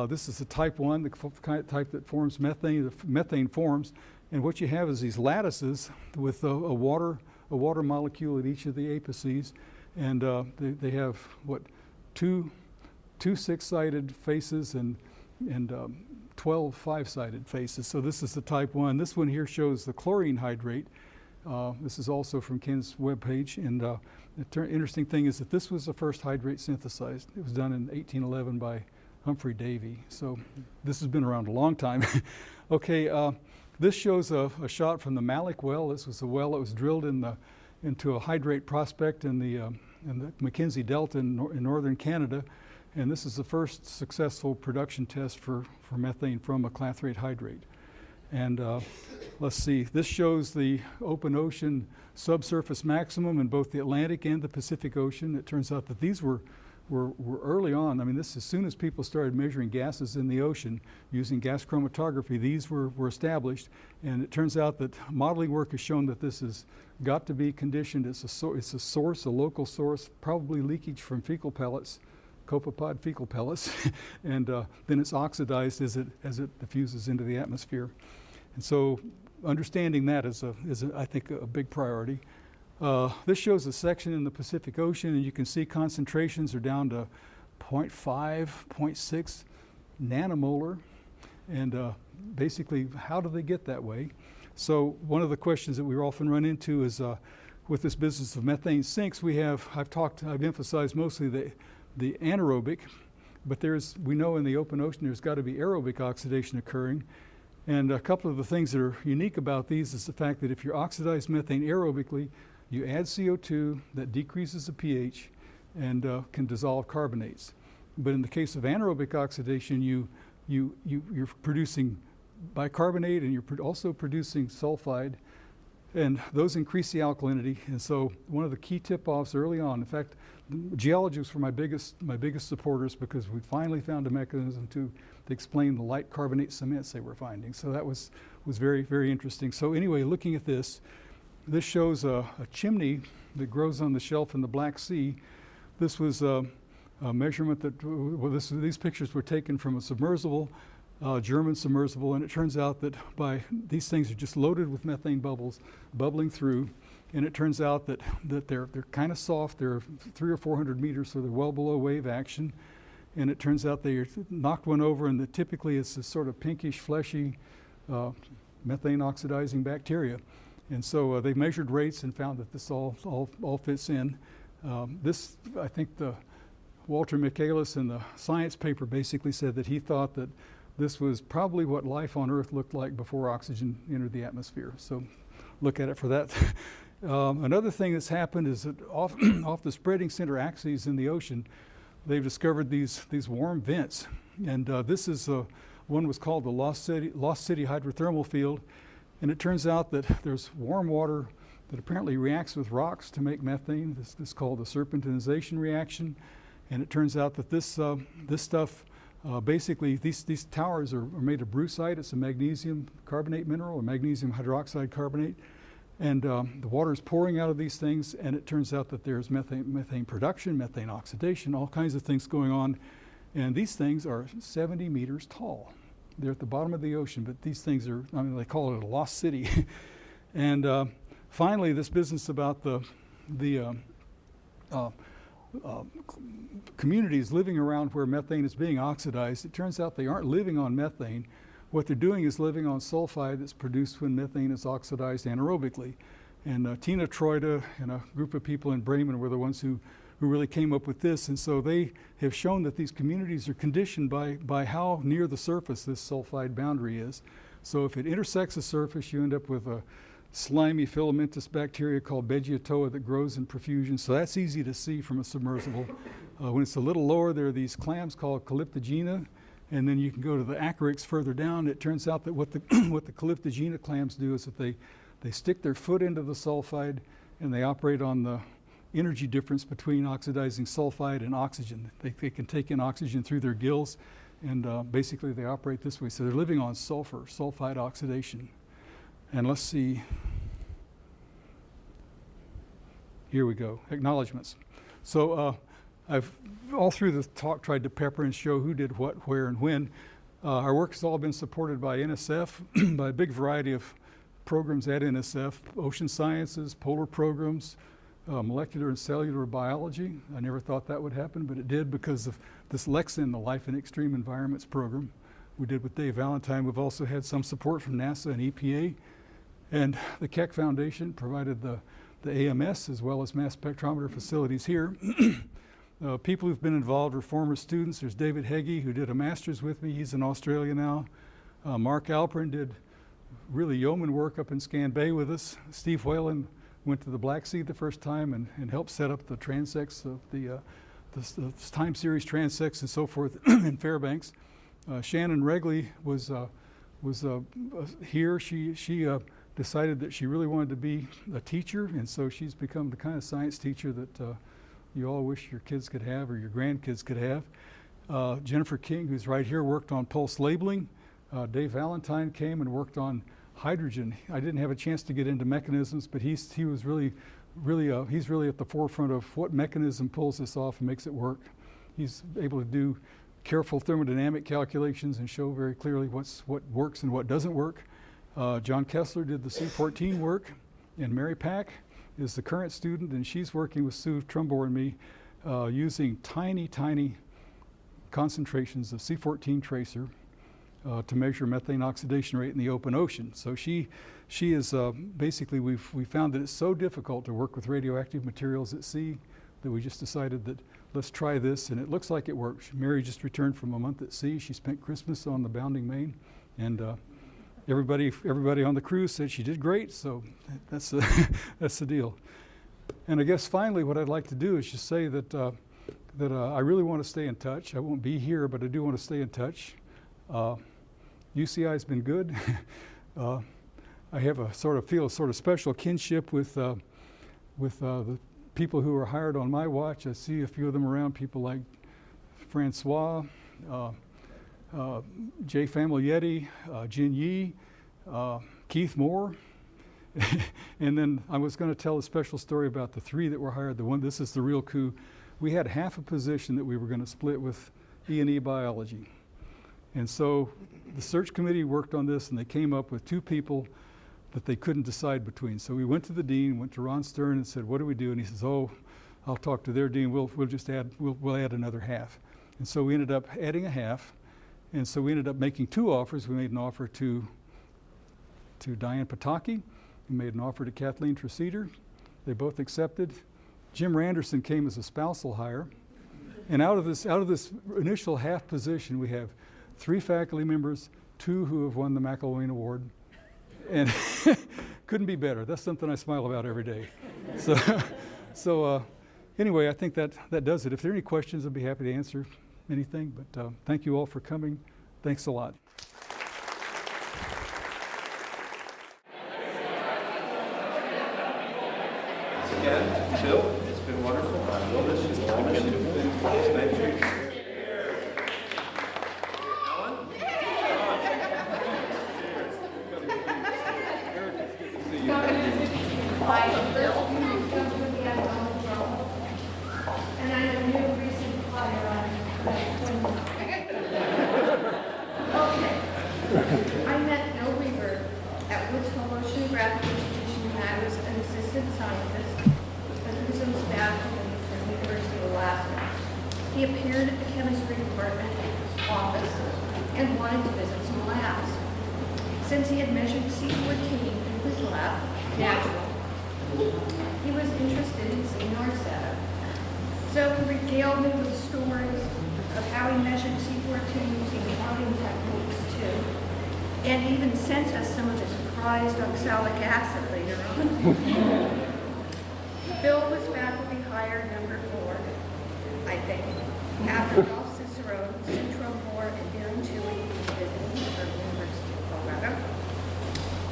This is the type 1, the kind of type that forms methane. The methane forms, and what you have is these lattices with a water molecule at each of the apices, and they have two 6-sided faces and 12 5-sided faces. So this is the type 1. This one here shows the chlorine hydrate. This is also from Ken's webpage, and the interesting thing is that this was the first hydrate synthesized. It was done in 1811 by Humphrey Davy. So this has been around a long time. Okay, this shows a shot from the Malik well. This was a well that was drilled into a hydrate prospect in the Mackenzie Delta in northern Canada. And this is the first successful production test for methane from a clathrate hydrate. And let's see, this shows the open ocean subsurface maximum in both the Atlantic and the Pacific Ocean. It turns out that these were early on. I mean, this as soon as people started measuring gases in the ocean using gas chromatography, these were established. And it turns out that modeling work has shown that this has got to be conditioned. It's a source, a local source, probably leakage from fecal pellets, copepod fecal pellets, and then it's oxidized as it diffuses into the atmosphere. And so understanding that is I think a big priority. This shows a section in the Pacific Ocean, and you can see concentrations are down to 0.5, 0.6 nanomolar. And basically, how do they get that way? So one of the questions that we often run into is with this business of methane sinks, I've emphasized mostly the anaerobic, but we know in the open ocean there's got to be aerobic oxidation occurring. And a couple of the things that are unique about these is the fact that if you oxidize methane aerobically, you add CO2 that decreases the pH and can dissolve carbonates. But in the case of anaerobic oxidation, you're producing bicarbonate and you're also producing sulfide, and those increase the alkalinity. And so one of the key tip-offs early on, in fact, geologists were my biggest supporters because we finally found a mechanism to explain the light carbonate cements they were finding. So that was very, very interesting. So anyway, looking at this shows a chimney that grows on the shelf in the Black Sea. This was a measurement these pictures were taken from a submersible, German submersible, and it turns out that these things are just loaded with methane bubbles bubbling through, and it turns out that they're kind of soft. They're 300 or 400 meters, so they're well below wave action, and it turns out they knocked one over, and that typically it's this sort of pinkish, fleshy methane oxidizing bacteria. And so they measured rates and found that this all fits in. This, I think, Walter Michaelis in the science paper basically said that he thought that this was probably what life on Earth looked like before oxygen entered the atmosphere. So look at it for that. Another thing that's happened is that off the spreading center axes in the ocean, they've discovered these warm vents. And this is one was called the Lost City Hydrothermal Field. And it turns out that there's warm water that apparently reacts with rocks to make methane. This is called the serpentinization reaction. And it turns out that this stuff, basically these towers are made of brucite. It's a magnesium carbonate mineral, or magnesium hydroxide carbonate. And the water is pouring out of these things, and it turns out that there's methane production, methane oxidation, all kinds of things going on. And these things are 70 meters tall. They're at the bottom of the ocean, but these things are, they call it a lost city. And finally, this business about the communities living around where methane is being oxidized, it turns out they aren't living on methane. What they're doing is living on sulfide that's produced when methane is oxidized anaerobically. And Tina Troida and a group of people in Bremen were the ones who really came up with this. And so they have shown that these communities are conditioned by how near the surface this sulfide boundary is. So if it intersects the surface, you end up with a slimy filamentous bacteria called Begiotoa that grows in profusion. So that's easy to see from a submersible. When it's a little lower, there are these clams called Calyptogena. And then you can go to the acarics further down. It turns out that what the Calyptogena clams do is that they stick their foot into the sulfide and they operate on the energy difference between oxidizing sulfide and oxygen. They can take in oxygen through their gills, and basically they operate this way. So they're living on sulfide oxidation. And let's see. Here we go, acknowledgments. So I've all through the talk tried to pepper and show who did what, where, and when. Our work has all been supported by NSF, by a big variety of programs at NSF, ocean sciences, polar programs, molecular and cellular biology. I never thought that would happen, but it did because of this LEXIN, the Life in Extreme Environments program we did with Dave Valentine. We've also had some support from NASA and EPA. And the Keck Foundation provided the AMS as well as mass spectrometer facilities here. People who've been involved are former students. There's David Heggie, who did a master's with me. He's in Australia now. Mark Alperin did really yeoman work up in Scan Bay with us. Steve Whalen went to the Black Sea the first time and helped set up the transects of the time series transects and so forth in Fairbanks. Shannon Regley was here. She decided that she really wanted to be a teacher, and so she's become the kind of science teacher that you all wish your kids could have or your grandkids could have. Jennifer King, who's right here, worked on pulse labeling. Dave Valentine came and worked on hydrogen. I didn't have a chance to get into mechanisms, but he was really he's really at the forefront of what mechanism pulls this off and makes it work. He's able to do careful thermodynamic calculations and show very clearly what works and what doesn't work. John Kessler did the C14 work, and Mary Pack is the current student, and she's working with Sue Trumbore and me using tiny concentrations of C14 tracer to measure methane oxidation rate in the open ocean. So she is basically, we found that it's so difficult to work with radioactive materials at sea that we just decided that let's try this, and it looks like it works. Mary just returned from a month at sea. She spent Christmas on the bounding main, and everybody on the cruise said she did great, so that's the deal. And I guess finally what I'd like to do is just say that I really want to stay in touch. I won't be here, but I do want to stay in touch. UCI has been good. I have feel a sort of special kinship with the people who are hired on my watch. I see a few of them around, people like Francois, Jay Familietti, Jin Yi, Keith Moore. And then I was going to tell a special story about the three that were hired. This is the real coup. We had half a position that we were going to split with E&E biology. And so the search committee worked on this, and they came up with two people that they couldn't decide between. So we went to the dean, went to Ron Stern and said, what do we do? And he says, oh, I'll talk to their dean. We'll add another half. And so we ended up adding a half. And so we ended up making two offers. We made an offer to Diane Pataki. We made an offer to Kathleen Treseder. They both accepted. Jim Randerson came as a spousal hire. And out of this initial half position, we have 3 faculty members, 2 who have won the McElwain Award. And couldn't be better. That's something I smile about every day. So anyway, I think that does it. If there are any questions, I'd be happy to answer anything. But thank you all for coming. Thanks a lot. Again, Bill, it's been wonderful. I will miss you. I'll miss you. Thank you. And I'm a new recent hire on Okay. I met Bill Reeburgh at Woods Hole Oceanographic Institution when I was an assistant scientist and who was on staff at the University of Alaska. He appeared at the chemistry department office and wanted to visit some labs. Since he had measured C14 in his lab, natural, he was interested in seeing our setup. So he regaled me with stories of how he measured C14 using counting techniques too, and even sent us some of his prized oxalic acid later on. Bill was faculty hire number 4, I think, after Ralph Cicero, Sue Trumbore, and Darren Toohey visiting from the University of Colorado.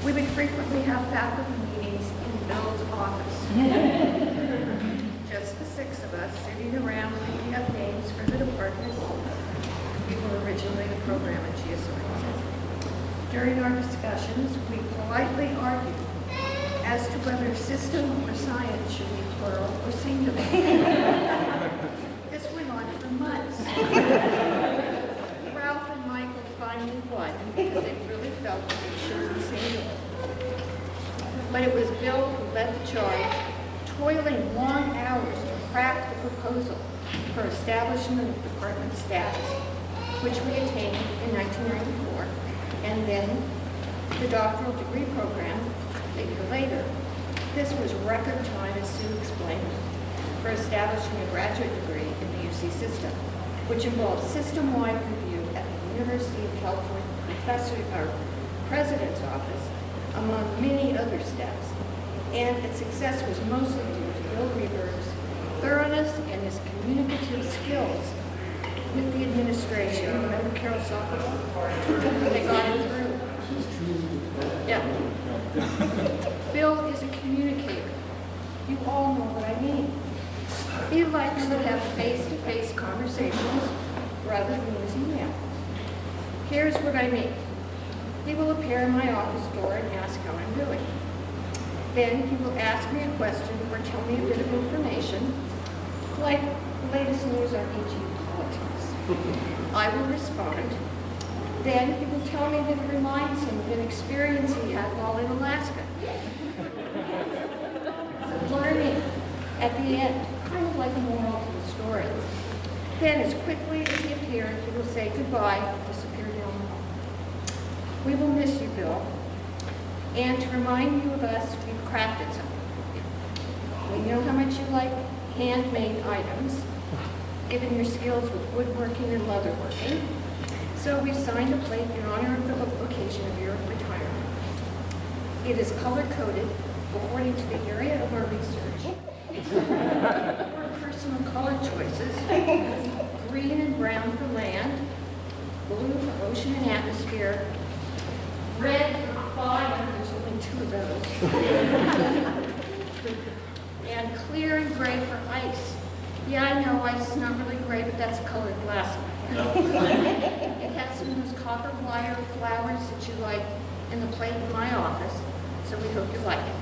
We would frequently have faculty meetings in Bill's office. Just the 6 of us sitting around picking up names for the department. We were originally the program at Geosciences. During our discussions, we politely argued as to whether system or science should be plural or singular. This went on for months. Ralph and Michael finally won because they really felt that it should be singular. But it was Bill who led the charge, toiling long hours to craft the proposal for establishment of department status, which we attained in 1994, and then the doctoral degree program a year later. This was record time, as Sue explained, for establishing a graduate degree in the UC system, which involved system-wide review at the University of California professor or president's office, among many other steps. And its success was mostly due to Bill Reeburgh's thoroughness and his communicative skills with the administration. Remember Carol Sokolow? They got it through. Yeah. Bill is a communicator. You all know what I mean. He likes to have face-to-face conversations rather than use email. Here's what I mean. He will appear in my office door and ask how I'm doing. Then he will ask me a question or tell me a bit of information, like the latest news on EG politics. I will respond. Then he will tell me that it reminds him of an experience he had while in Alaska. Learning at the end, kind of like a moral to the story. Then, as quickly as he appeared, he will say goodbye and disappear down the hall. We will miss you, Bill. And to remind you of us, we've crafted something. We know how much you like handmade items, given your skills with woodworking and leatherworking. So we've signed a plate in honor of the occasion of your retirement. It is color-coded according to the area of our research. For personal color choices, green and brown for land, blue for ocean and atmosphere, red for fire, there's only 2 of those, and clear and gray for ice. Yeah, I know ice is not really gray, but that's colored glass. It has some of those copper wire flowers that you like in the plate in my office, so we hope you like it.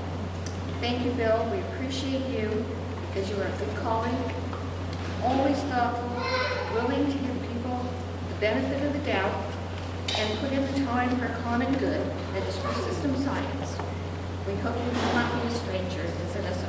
Thank you, Bill. We appreciate you because you are a good colleague, always thoughtful, willing to give people the benefit of the doubt, and put in the time for common good that is for system science. We hope you will not be a stranger to visit us.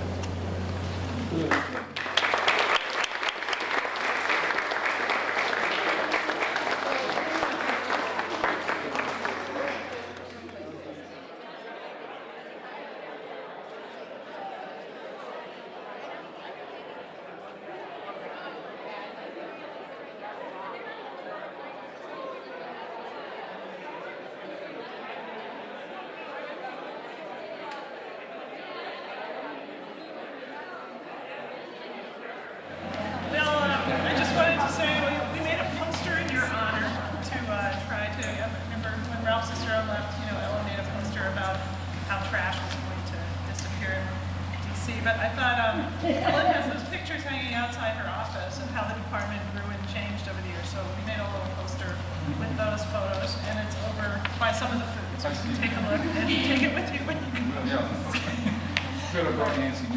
But I thought Ellen has those pictures hanging outside her office of how the department grew and changed over the years. So we made a little poster with those photos, and it's over by some of the food. So you can take a look and take it with you when you go. Yeah. Could have brought Nancy.